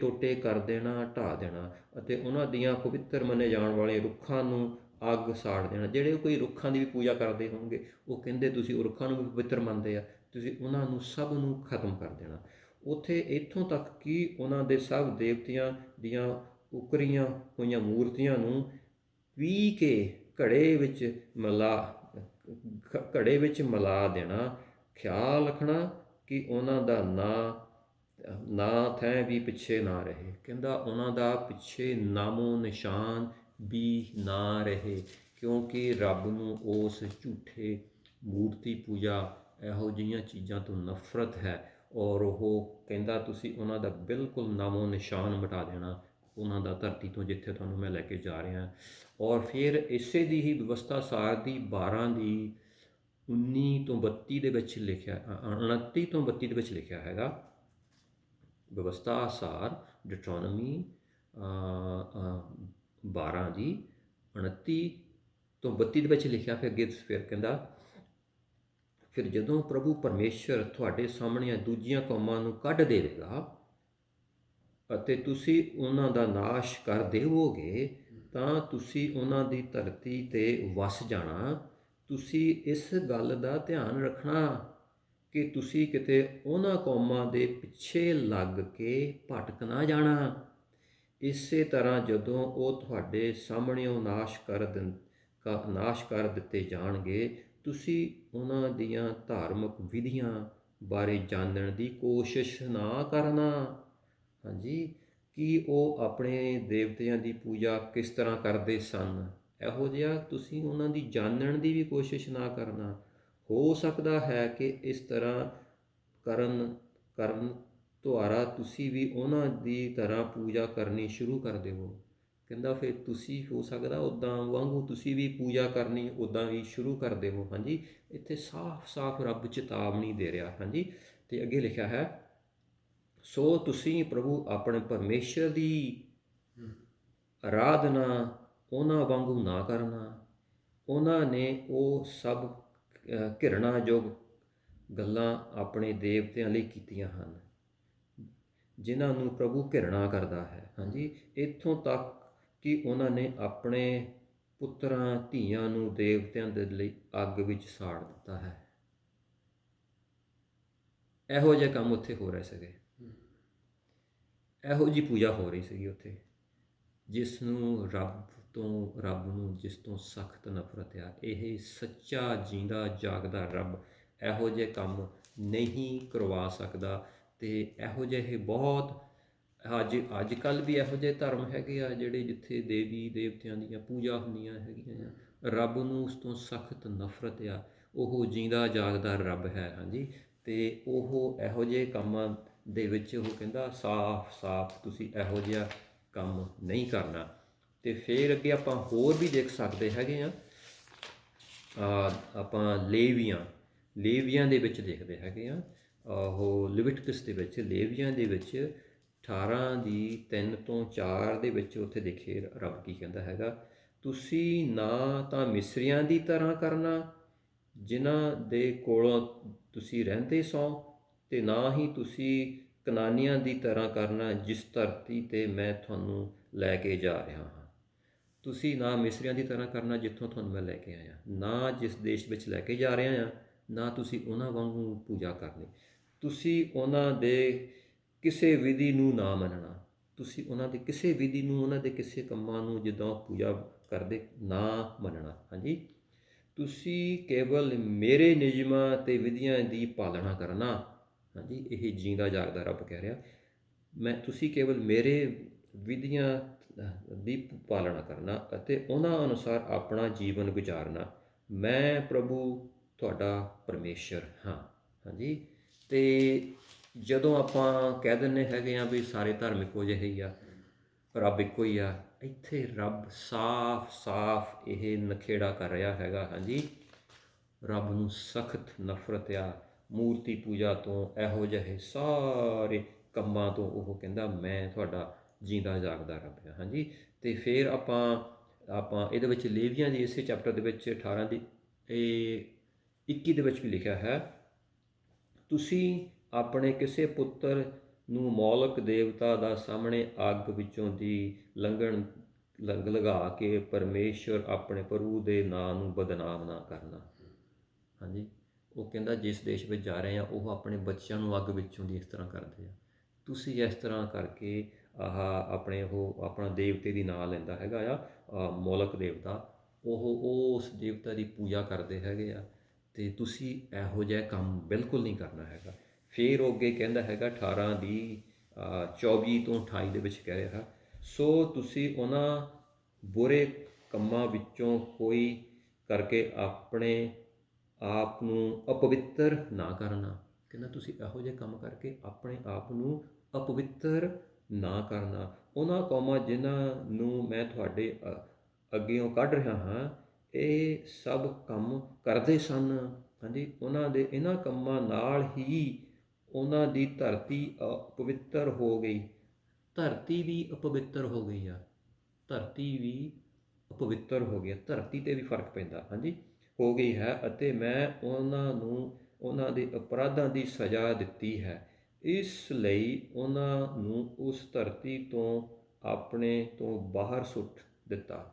ਟੋਟੇ ਕਰ ਦੇਣਾ, ਢਾਹ ਦੇਣਾ, ਅਤੇ ਉਹਨਾਂ ਦੀਆਂ ਪਵਿੱਤਰ ਮੰਨੇ ਜਾਣ ਵਾਲੇ ਰੁੱਖਾਂ ਨੂੰ ਅੱਗ ਸਾੜ ਦੇਣਾ। ਜਿਹੜੇ ਕੋਈ ਰੁੱਖਾਂ ਦੀ ਵੀ ਪੂਜਾ ਕਰਦੇ ਹੋਣਗੇ, ਉਹ ਕਹਿੰਦੇ ਤੁਸੀਂ ਉਹ ਰੁੱਖਾਂ ਨੂੰ ਵੀ ਪਵਿੱਤਰ ਮੰਨਦੇ ਆ, ਤੁਸੀਂ ਉਹਨਾਂ ਨੂੰ ਸਭ ਨੂੰ ਖਤਮ ਕਰ ਦੇਣਾ। ਉੱਥੇ ਇੱਥੋਂ ਤੱਕ ਕਿ ਉਹਨਾਂ ਦੇ ਸਭ ਦੇਵਤਿਆਂ ਦੀਆਂ ਉਕਰੀਆਂ ਹੋਈਆਂ ਮੂਰਤੀਆਂ ਨੂੰ ਪੀਹ ਕੇ ਘੜੇ ਵਿੱਚ ਮਿਲਾ ਦੇਣਾ, ਖਿਆਲ ਰੱਖਣਾ ਕਿ ਉਹਨਾਂ ਦਾ ਨਾਂ ਥੈਂ ਵੀ ਪਿੱਛੇ ਨਾ ਰਹੇ। ਕਹਿੰਦਾ ਉਹਨਾਂ ਦਾ ਪਿੱਛੇ ਨਾਮੋ ਨਿਸ਼ਾਨ ਵੀ ਨਾ ਰਹੇ, ਕਿਉਂਕਿ ਰੱਬ ਨੂੰ ਉਸ ਝੂਠੇ ਮੂਰਤੀ ਪੂਜਾ ਇਹੋ ਜਿਹੀਆਂ ਚੀਜ਼ਾਂ ਤੋਂ ਨਫ਼ਰਤ ਹੈ। ਔਰ ਉਹ ਕਹਿੰਦਾ ਤੁਸੀਂ ਉਹਨਾਂ ਦਾ ਬਿਲਕੁਲ ਨਾਮੋ ਨਿਸ਼ਾਨ ਮਿਟਾ ਦੇਣਾ ਉਹਨਾਂ ਦਾ ਧਰਤੀ ਤੋਂ, ਜਿੱਥੇ ਤੁਹਾਨੂੰ ਮੈਂ ਲੈ ਕੇ ਜਾ ਰਿਹਾ। ਔਰ ਫਿਰ ਇਸੇ ਦੀ ਹੀ ਵਿਵਸਥਾ ਸਾਰ ਦੀ 12 ਦੀ 19 ਤੋਂ 32 ਦੇ ਵਿੱਚ ਲਿਖਿਆ, 29 ਤੋਂ 32 ਦੇ ਵਿੱਚ ਲਿਖਿਆ ਹੈਗਾ। ਵਿਵਸਥਾ ਸਾਰ ਡਿਟਰੋਨਮੀ 12 ਦੀ 29 ਤੋਂ 32 ਦੇ ਵਿੱਚ ਲਿਖਿਆ। ਫਿਰ ਅੱਗੇ ਫਿਰ ਕਹਿੰਦਾ, ਫਿਰ ਜਦੋਂ ਪ੍ਰਭੂ ਪਰਮੇਸ਼ਰ ਤੁਹਾਡੇ ਸਾਹਮਣੇ ਦੂਜੀਆਂ ਕੌਮਾਂ ਨੂੰ ਕੱਢ ਦੇਵੇਗਾ ਅਤੇ ਤੁਸੀਂ ਉਹਨਾਂ ਦਾ ਨਾਸ਼ ਕਰ ਦੇਵੋਗੇ, ਤਾਂ ਤੁਸੀਂ ਉਹਨਾਂ ਦੀ ਧਰਤੀ 'ਤੇ ਵਸ ਜਾਣਾ। ਤੁਸੀਂ ਇਸ ਗੱਲ ਦਾ ਧਿਆਨ ਰੱਖਣਾ ਕਿ ਤੁਸੀਂ ਕਿਤੇ ਉਹਨਾਂ ਕੌਮਾਂ ਦੇ ਪਿੱਛੇ ਲੱਗ ਕੇ ਭਟਕ ਨਾ ਜਾਣਾ। ਇਸੇ ਤਰ੍ਹਾਂ ਜਦੋਂ ਉਹ ਤੁਹਾਡੇ ਸਾਹਮਣਿਓਂ ਨਾਸ਼ ਕਰ ਦਿੱਤੇ ਜਾਣਗੇ, ਤੁਸੀਂ ਉਹਨਾਂ ਦੀਆਂ ਧਾਰਮਿਕ ਵਿਧੀਆਂ ਬਾਰੇ ਜਾਣਨ ਦੀ ਕੋਸ਼ਿਸ਼ ਨਾ ਕਰਨਾ। ਹਾਂਜੀ, ਕਿ ਉਹ ਆਪਣੇ ਦੇਵਤਿਆਂ ਦੀ ਪੂਜਾ ਕਿਸ ਤਰ੍ਹਾਂ ਕਰਦੇ ਸਨ, ਇਹੋ ਜਿਹਾ ਤੁਸੀਂ ਉਹਨਾਂ ਦੀ ਜਾਣਨ ਦੀ ਵੀ ਕੋਸ਼ਿਸ਼ ਨਾ ਕਰਨਾ। ਹੋ ਸਕਦਾ ਹੈ ਕਿ ਇਸ ਤਰ੍ਹਾਂ ਕਰਨ ਦੁਆਰਾ ਤੁਸੀਂ ਵੀ ਉਹਨਾਂ ਦੀ ਤਰ੍ਹਾਂ ਪੂਜਾ ਕਰਨੀ ਸ਼ੁਰੂ ਕਰ ਦੇਵੋ। ਕਹਿੰਦਾ ਫਿਰ ਤੁਸੀਂ ਹੋ ਸਕਦਾ ਉੱਦਾਂ ਵਾਂਗੂ ਤੁਸੀਂ ਵੀ ਪੂਜਾ ਕਰਨੀ ਉੱਦਾਂ ਵੀ ਸ਼ੁਰੂ ਕਰ ਦੇਵੋ। ਹਾਂਜੀ, ਇੱਥੇ ਸਾਫ਼ ਸਾਫ਼ ਰੱਬ ਚੇਤਾਵਨੀ ਦੇ ਰਿਹਾ। ਹਾਂਜੀ, ਅਤੇ ਅੱਗੇ ਲਿਖਿਆ ਹੈ, ਸੋ ਤੁਸੀਂ ਪ੍ਰਭੂ ਆਪਣੇ ਪਰਮੇਸ਼ਰ ਦੀ ਆਰਾਧਨਾ ਉਹਨਾਂ ਵਾਂਗੂ ਨਾ ਕਰਨਾ। ਉਹਨਾਂ ਨੇ ਉਹ ਸਭ ਘਿਰਣਾਯੋਗ ਗੱਲਾਂ ਆਪਣੇ ਦੇਵਤਿਆਂ ਲਈ ਕੀਤੀਆਂ ਹਨ, ਜਿਨ੍ਹਾਂ ਨੂੰ ਪ੍ਰਭੂ ਘਿਰਣਾ ਕਰਦਾ ਹੈ। ਹਾਂਜੀ, ਇੱਥੋਂ ਤੱਕ ਕਿ ਉਹਨਾਂ ਨੇ ਆਪਣੇ ਪੁੱਤਰਾਂ ਧੀਆਂ ਨੂੰ ਦੇਵਤਿਆਂ ਦੇ ਲਈ ਅੱਗ ਵਿੱਚ ਸਾੜ ਦਿੱਤਾ ਹੈ। ਇਹੋ ਜਿਹੇ ਕੰਮ ਉੱਥੇ ਹੋ ਰਹੇ ਸੀਗੇ, ਇਹੋ ਜਿਹੀ ਪੂਜਾ ਹੋ ਰਹੀ ਸੀਗੀ ਉੱਥੇ, ਜਿਸ ਨੂੰ ਰੱਬ ਨੂੰ ਜਿਸ ਤੋਂ ਸਖਤ ਨਫ਼ਰਤ ਆ। ਇਹ ਸੱਚਾ ਜੀਂਦਾ ਜਾਗਦਾ ਰੱਬ ਇਹੋ ਜਿਹੇ ਕੰਮ ਨਹੀਂ ਕਰਵਾ ਸਕਦਾ। ਅਤੇ ਇਹੋ ਜਿਹੇ ਬਹੁਤ ਅੱਜ ਕੱਲ੍ਹ ਵੀ ਇਹੋ ਜਿਹੇ ਧਰਮ ਹੈਗੇ ਆ ਜਿਹੜੇ ਜਿੱਥੇ ਦੇਵੀ ਦੇਵਤਿਆਂ ਦੀਆਂ ਪੂਜਾ ਹੁੰਦੀਆਂ ਹੈਗੀਆਂ ਆ, ਰੱਬ ਨੂੰ ਉਸ ਤੋਂ ਸਖਤ ਨਫ਼ਰਤ ਆ। ਉਹ ਜੀਂਦਾ ਜਾਗਦਾ ਰੱਬ ਹੈ। ਹਾਂਜੀ, ਅਤੇ ਉਹ ਇਹੋ ਜਿਹੇ ਕੰਮਾਂ ਦੇ ਵਿੱਚ ਉਹ ਕਹਿੰਦਾ ਸਾਫ਼ ਸਾਫ਼ ਤੁਸੀਂ ਇਹੋ ਜਿਹਾ ਕੰਮ ਨਹੀਂ ਕਰਨਾ। ਅਤੇ ਫਿਰ ਅੱਗੇ ਆਪਾਂ ਹੋਰ ਵੀ ਦੇਖ ਸਕਦੇ ਹੈਗੇ ਹਾਂ। ਆਪਾਂ ਲੇਵੀਆਂ ਦੇ ਵਿੱਚ ਦੇਖਦੇ ਹੈਗੇ ਹਾਂ। ਉਹ ਲਿਵਿਟਕਸ ਦੇ ਵਿੱਚ, ਲੇਵੀਆਂ ਦੇ ਵਿੱਚ 18 ਦੀ 3 ਤੋਂ 4 ਦੇ ਵਿੱਚ ਉੱਥੇ ਦੇਖੇ ਰੱਬ ਕੀ ਕਹਿੰਦਾ ਹੈਗਾ, ਤੁਸੀਂ ਨਾ ਤਾਂ ਮਿਸਰੀਆਂ ਦੀ ਤਰ੍ਹਾਂ ਕਰਨਾ ਜਿਨ੍ਹਾਂ ਦੇ ਕੋਲੋਂ ਤੁਸੀਂ ਰਹਿੰਦੇ ਸੋ, ਅਤੇ ਨਾ ਹੀ ਤੁਸੀਂ ਕਨਾਨੀਆਂ ਦੀ ਤਰ੍ਹਾਂ ਕਰਨਾ ਜਿਸ ਧਰਤੀ 'ਤੇ ਮੈਂ ਤੁਹਾਨੂੰ ਲੈ ਕੇ ਜਾ ਰਿਹਾ ਹਾਂ। ਤੁਸੀਂ ਨਾ ਮਿਸਰੀਆਂ ਦੀ ਤਰ੍ਹਾਂ ਕਰਨਾ ਜਿੱਥੋਂ ਤੁਹਾਨੂੰ ਮੈਂ ਲੈ ਕੇ ਆਇਆ, ਨਾ ਜਿਸ ਦੇਸ਼ ਵਿੱਚ ਲੈ ਕੇ ਜਾ ਰਿਹਾ ਹਾਂ, ਨਾ ਤੁਸੀਂ ਉਹਨਾਂ ਵਾਂਗੂ ਪੂਜਾ ਕਰਨੀ। ਤੁਸੀਂ ਉਹਨਾਂ ਦੇ ਕਿਸੇ ਵਿਧੀ ਨੂੰ ਨਾ ਮੰਨਣਾ। ਤੁਸੀਂ ਉਹਨਾਂ ਦੇ ਕਿਸੇ ਵਿਧੀ ਨੂੰ, ਉਹਨਾਂ ਦੇ ਕਿਸੇ ਕੰਮਾਂ ਨੂੰ ਜਿੱਦਾਂ ਪੂਜਾ ਕਰਦੇ ਨਾ ਮੰਨਣਾ। ਹਾਂਜੀ, ਤੁਸੀਂ ਕੇਵਲ ਮੇਰੇ ਨਿਯਮਾਂ ਅਤੇ ਵਿਧੀਆਂ ਦੀ ਪਾਲਣਾ ਕਰਨਾ। ਹਾਂਜੀ, ਇਹ ਜੀਂਦਾ ਜਾਗਦਾ ਰੱਬ ਕਹਿ ਰਿਹਾ, ਤੁਸੀਂ ਕੇਵਲ ਮੇਰੇ ਵਿਧੀਆਂ ਦੀ ਪਾਲਣਾ ਕਰਨਾ ਅਤੇ ਉਹਨਾਂ ਅਨੁਸਾਰ ਆਪਣਾ ਜੀਵਨ ਗੁਜ਼ਾਰਨਾ। ਮੈਂ ਪ੍ਰਭੂ ਤੁਹਾਡਾ ਪਰਮੇਸ਼ਰ ਹਾਂ। ਹਾਂਜੀ, ਅਤੇ ਜਦੋਂ ਆਪਾਂ ਕਹਿ ਦਿੰਦੇ ਹੈਗੇ ਹਾਂ ਵੀ ਸਾਰੇ ਧਰਮ ਇੱਕੋ ਜਿਹੇ ਹੀ ਆ, ਰੱਬ ਇੱਕੋ ਹੀ ਆ, ਇੱਥੇ ਰੱਬ ਸਾਫ਼ ਸਾਫ਼ ਇਹ ਨਖੇੜਾ ਕਰ ਰਿਹਾ ਹੈਗਾ। ਹਾਂਜੀ, ਰੱਬ ਨੂੰ ਸਖਤ ਨਫ਼ਰਤ ਆ ਮੂਰਤੀ ਪੂਜਾ ਤੋਂ, ਇਹੋ ਜਿਹੇ ਸਾਰੇ ਕੰਮਾਂ ਤੋਂ। ਉਹ ਕਹਿੰਦਾ ਮੈਂ ਤੁਹਾਡਾ ਜੀਂਦਾ ਜਾਗਦਾ ਰੱਬ ਹਾਂ। ਹਾਂਜੀ, ਅਤੇ ਫਿਰ ਆਪਾਂ ਇਹਦੇ ਵਿੱਚ ਲੇਵੀਆਂ ਦੀ ਇਸੇ ਚੈਪਟਰ ਦੇ ਵਿੱਚ 18 ਦੀ 21 ਦੇ ਵਿੱਚ ਵੀ ਲਿਖਿਆ ਹੈ, ਤੁਸੀਂ ਆਪਣੇ ਕਿਸੇ ਪੁੱਤਰ ਨੂੰ ਮੌਲਕ ਦੇਵਤਾ ਦਾ ਸਾਹਮਣੇ ਅੱਗ ਵਿੱਚੋਂ ਦੀ ਲਗਾ ਕੇ ਪਰਮੇਸ਼ਰ ਆਪਣੇ ਪ੍ਰਭੂ ਦੇ ਨਾਂ ਨੂੰ ਬਦਨਾਮ ਨਾ ਕਰਨਾ। ਹਾਂਜੀ, ਉਹ ਕਹਿੰਦਾ ਜਿਸ ਦੇਸ਼ ਵਿੱਚ ਜਾ ਰਹੇ ਆ ਉਹ ਆਪਣੇ ਬੱਚਿਆਂ ਨੂੰ ਅੱਗ ਵਿੱਚੋਂ ਦੀ ਇਸ ਤਰ੍ਹਾਂ ਕਰਦੇ ਆ। ਤੁਸੀਂ ਇਸ ਤਰ੍ਹਾਂ ਕਰਕੇ ਉਹ ਆਪਣਾ ਦੇਵਤੇ ਦੀ ਨਾਂ ਲੈਂਦਾ ਹੈਗਾ ਆ, ਮੌਲਕ ਦੇਵਤਾ। ਉਹ ਉਸ ਦੇਵਤਾ ਦੀ ਪੂਜਾ ਕਰਦੇ ਹੈਗੇ ਆ, ਅਤੇ ਤੁਸੀਂ ਇਹੋ ਜਿਹਾ ਕੰਮ ਬਿਲਕੁਲ ਨਹੀਂ ਕਰਨਾ ਹੈਗਾ। ਫਿਰ ਉਹ ਅੱਗੇ ਕਹਿੰਦਾ ਹੈਗਾ 18 ਦੀ 24 ਤੋਂ 28 ਦੇ ਵਿੱਚ ਕਹਿ ਰਿਹਾ, ਸੋ ਤੁਸੀਂ ਉਹਨਾਂ ਬੁਰੇ ਕੰਮਾਂ ਵਿੱਚੋਂ ਕੋਈ ਕਰਕੇ ਆਪਣੇ ਆਪ ਨੂੰ ਅਪਵਿੱਤਰ ਨਾ ਕਰਨਾ। ਕਹਿੰਦਾ ਤੁਸੀਂ ਇਹੋ ਜਿਹੇ ਕੰਮ ਕਰਕੇ ਆਪਣੇ ਆਪ ਨੂੰ ਅਪਵਿੱਤਰ ਨਾ ਕਰਨਾ। ਉਹਨਾਂ ਕੌਮਾਂ ਜਿਨ੍ਹਾਂ ਨੂੰ ਮੈਂ ਤੁਹਾਡੇ ਅੱਗਿਓਂ ਕੱਢ ਰਿਹਾ ਹਾਂ, ਇਹ ਸਭ ਕੰਮ ਕਰਦੇ ਸਨ। ਹਾਂਜੀ, ਉਹਨਾਂ ਦੇ ਇਹਨਾਂ ਕੰਮਾਂ ਨਾਲ ਹੀ ਉਹਨਾਂ ਦੀ ਧਰਤੀ ਅਪਵਿੱਤਰ ਹੋ ਗਈ। ਧਰਤੀ ਵੀ ਅਪਵਿੱਤਰ ਹੋ ਗਈ ਆ, ਧਰਤੀ ਵੀ ਅਪਵਿੱਤਰ ਹੋ ਗਈ, ਧਰਤੀ 'ਤੇ ਵੀ ਫਰਕ ਪੈਂਦਾ। ਹਾਂਜੀ, ਹੋ ਗਈ ਹੈ, ਅਤੇ ਮੈਂ ਉਹਨਾਂ ਨੂੰ ਉਹਨਾਂ ਦੇ ਅਪਰਾਧਾਂ ਦੀ ਸਜ਼ਾ ਦਿੱਤੀ ਹੈ। ਇਸ ਲਈ ਉਹਨਾਂ ਨੂੰ ਉਸ ਧਰਤੀ ਤੋਂ ਆਪਣੇ ਤੋਂ ਬਾਹਰ ਸੁੱਟ ਦਿੱਤਾ।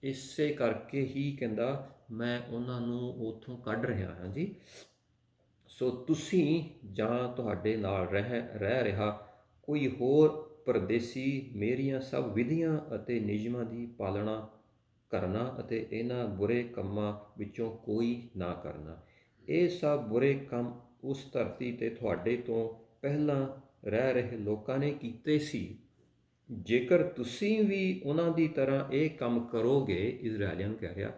ਇਸੇ ਕਰਕੇ ਹੀ ਕਹਿੰਦਾ ਮੈਂ ਉਹਨਾਂ ਨੂੰ ਉੱਥੋਂ ਕੱਢ ਰਿਹਾ ਹਾਂ ਜੀ। ਸੋ ਤੁਸੀਂ ਜਾਂ ਤੁਹਾਡੇ ਨਾਲ ਰਹਿ ਰਿਹਾ ਕੋਈ ਹੋਰ ਪਰਦੇਸੀ ਮੇਰੀਆਂ ਸਭ ਵਿਧੀਆਂ ਅਤੇ ਨਿਯਮਾਂ ਦੀ ਪਾਲਣਾ ਕਰਨਾ ਅਤੇ ਇਹਨਾਂ ਬੁਰੇ ਕੰਮਾਂ ਵਿੱਚੋਂ ਕੋਈ ਨਾ ਕਰਨਾ। ਇਹ ਸਭ ਬੁਰੇ ਕੰਮ ਉਸ ਧਰਤੀ 'ਤੇ ਤੁਹਾਡੇ ਤੋਂ ਪਹਿਲਾਂ ਰਹਿ ਰਹੇ ਲੋਕਾਂ ਨੇ ਕੀਤੇ ਸੀ। ਜੇਕਰ ਤੁਸੀਂ ਵੀ ਉਹਨਾਂ ਦੀ ਤਰ੍ਹਾਂ ਇਹ ਕੰਮ ਕਰੋਗੇ, ਇਜ਼ਰਾਈਲੀਆਂ ਨੂੰ ਕਹਿ ਰਿਹਾ,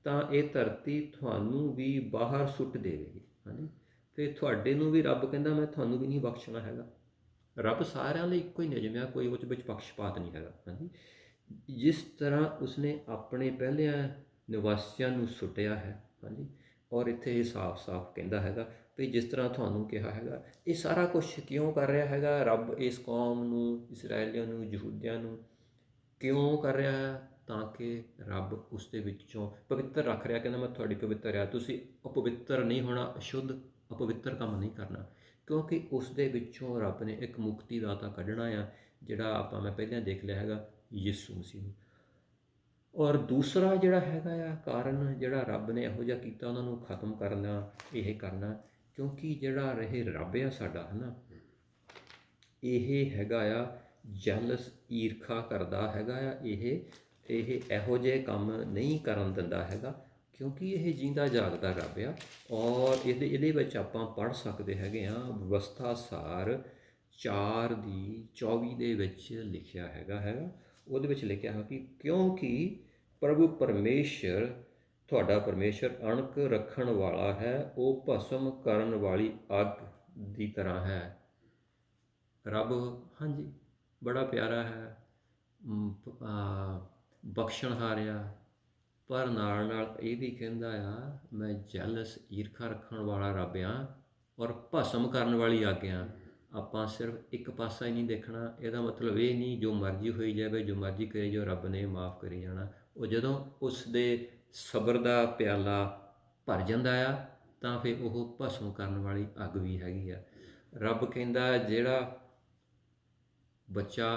ਤਾਂ ਇਹ ਧਰਤੀ ਤੁਹਾਨੂੰ ਵੀ ਬਾਹਰ ਸੁੱਟ ਦੇਵੇਗੀ। ਹਾਂਜੀ, ਅਤੇ ਤੁਹਾਡੇ ਨੂੰ ਵੀ ਰੱਬ ਕਹਿੰਦਾ ਮੈਂ ਤੁਹਾਨੂੰ ਵੀ ਨਹੀਂ ਬਖਸ਼ਣਾ ਹੈਗਾ। ਰੱਬ ਸਾਰਿਆਂ ਲਈ ਇੱਕੋ ਹੀ ਨਿਯਮ ਆ, ਕੋਈ ਉਹਦੇ ਵਿੱਚ ਪੱਖਪਾਤ ਨਹੀਂ ਹੈਗਾ। ਹਾਂਜੀ, ਜਿਸ ਤਰ੍ਹਾਂ ਉਸਨੇ ਆਪਣੇ ਪਹਿਲਿਆਂ ਨਿਵਾਸੀਆਂ ਨੂੰ ਸੁੱਟਿਆ ਹੈ। ਹਾਂਜੀ, ਔਰ ਇੱਥੇ ਇਹ ਸਾਫ਼ ਕਹਿੰਦਾ ਹੈਗਾ ਵੀ ਜਿਸ ਤਰ੍ਹਾਂ ਤੁਹਾਨੂੰ ਕਿਹਾ ਹੈਗਾ, ਇਹ ਸਾਰਾ ਕੁਛ ਕਿਉਂ ਕਰ ਰਿਹਾ ਹੈਗਾ ਰੱਬ? ਇਸ ਕੌਮ ਨੂੰ, ਇਸਰਾਏਲੀਆਂ ਨੂੰ, ਯਹੂਦੀਆਂ ਨੂੰ ਕਿਉਂ ਕਰ ਰਿਹਾ ਹੈ? ਤਾਂ ਕਿ ਰੱਬ ਉਸ ਦੇ ਵਿੱਚੋਂ ਪਵਿੱਤਰ ਰੱਖ ਰਿਹਾ। ਕਹਿੰਦਾ ਮੈਂ ਤੁਹਾਡੀ ਪਵਿੱਤਰ ਆ, ਤੁਸੀਂ ਅਪਵਿੱਤਰ ਨਹੀਂ ਹੋਣਾ, ਅਸ਼ੁੱਧ ਅਪਵਿੱਤਰ ਕੰਮ ਨਹੀਂ ਕਰਨਾ, ਕਿਉਂਕਿ ਉਸ ਦੇ ਵਿੱਚੋਂ ਰੱਬ ਨੇ ਇੱਕ ਮੁਕਤੀਦਾਤਾ ਕੱਢਣਾ ਆ, ਜਿਹੜਾ ਮੈਂ ਪਹਿਲਾਂ ਦੇਖ ਲਿਆ ਹੈਗਾ, ਯਿਸੂ ਮਸੀਹ ਨੂੰ। ਔਰ ਦੂਸਰਾ ਜਿਹੜਾ ਹੈਗਾ ਆ ਕਾਰਨ, ਜਿਹੜਾ ਰੱਬ ਨੇ ਇਹੋ ਜਿਹਾ ਕੀਤਾ ਉਹਨਾਂ ਨੂੰ ਖਤਮ ਕਰਨਾ, ਇਹ ਕਰਨਾ, ਕਿਉਂਕਿ ਜਿਹੜਾ ਰੱਬ ਆ ਸਾਡਾ, ਹੈ ਨਾ, ਇਹ ਹੈਗਾ ਆ ਜੈਲਸ, ਈਰਖਾ ਕਰਦਾ ਹੈਗਾ ਆ। ਇਹ ਇਹੋ ਜਿਹੇ ਕੰਮ ਨਹੀਂ ਕਰਨ ਦਿੰਦਾ ਹੈਗਾ, ਕਿਉਂਕਿ ਇਹ ਜਿੰਦਾ ਜਾਗਦਾ ਰੱਬ ਆ। ਔਰ ਇਹਦੇ ਵਿੱਚ ਆਪਾਂ ਪੜ੍ਹ ਸਕਦੇ ਹੈਗੇ ਹਾਂ, ਵਿਵਸਥਾ ਸਾਰ 4 ਦੀ 24 ਦੇ ਵਿੱਚ ਲਿਖਿਆ ਹੈਗਾ। ਉਹਦੇ ਵਿੱਚ ਲਿਖਿਆ ਹੈ ਕਿ ਕਿਉਂਕਿ ਪ੍ਰਭੂ ਪਰਮੇਸ਼ਰ ਤੁਹਾਡਾ ਪਰਮੇਸ਼ਰ ਅਣਖ ਰੱਖਣ ਵਾਲਾ ਹੈ, ਉਹ ਭਸਮ ਕਰਨ ਵਾਲੀ ਅੱਗ ਦੀ ਤਰ੍ਹਾਂ ਹੈ। ਰੱਬ, ਹਾਂਜੀ, ਬੜਾ ਪਿਆਰਾ ਹੈ, ਬਖਸ਼ਣਹਾਰ ਆ, ਪਰ ਨਾਲ ਇਹ ਵੀ ਕਹਿੰਦਾ ਆ ਮੈਂ ਜੈਲਸ, ਈਰਖਾ ਰੱਖਣ ਵਾਲਾ ਰੱਬ ਆ, ਔਰ ਭਸਮ ਕਰਨ ਵਾਲੀ ਅੱਗ ਆ। ਆਪਾਂ ਸਿਰਫ ਇੱਕ ਪਾਸਾ ਹੀ ਨਹੀਂ ਦੇਖਣਾ। ਇਹਦਾ ਮਤਲਬ ਇਹ ਨਹੀਂ ਜੋ ਮਰਜ਼ੀ ਹੋਈ ਜਾਵੇ, ਜੋ ਮਰਜ਼ੀ ਕਰੀ ਜਾਓ, ਰੱਬ ਨੇ ਮਾਫ਼ ਕਰੀ ਜਾਣਾ। ਉਹ ਜਦੋਂ ਉਸ ਦੇ ਸਬਰ ਦਾ ਪਿਆਲਾ ਭਰ ਜਾਂਦਾ ਆ, ਤਾਂ ਫਿਰ ਉਹ ਭਸਮ ਕਰਨ ਵਾਲੀ ਅੱਗ ਵੀ ਹੈਗੀ ਆ। ਰੱਬ ਕਹਿੰਦਾ ਜਿਹੜਾ ਬੱਚਾ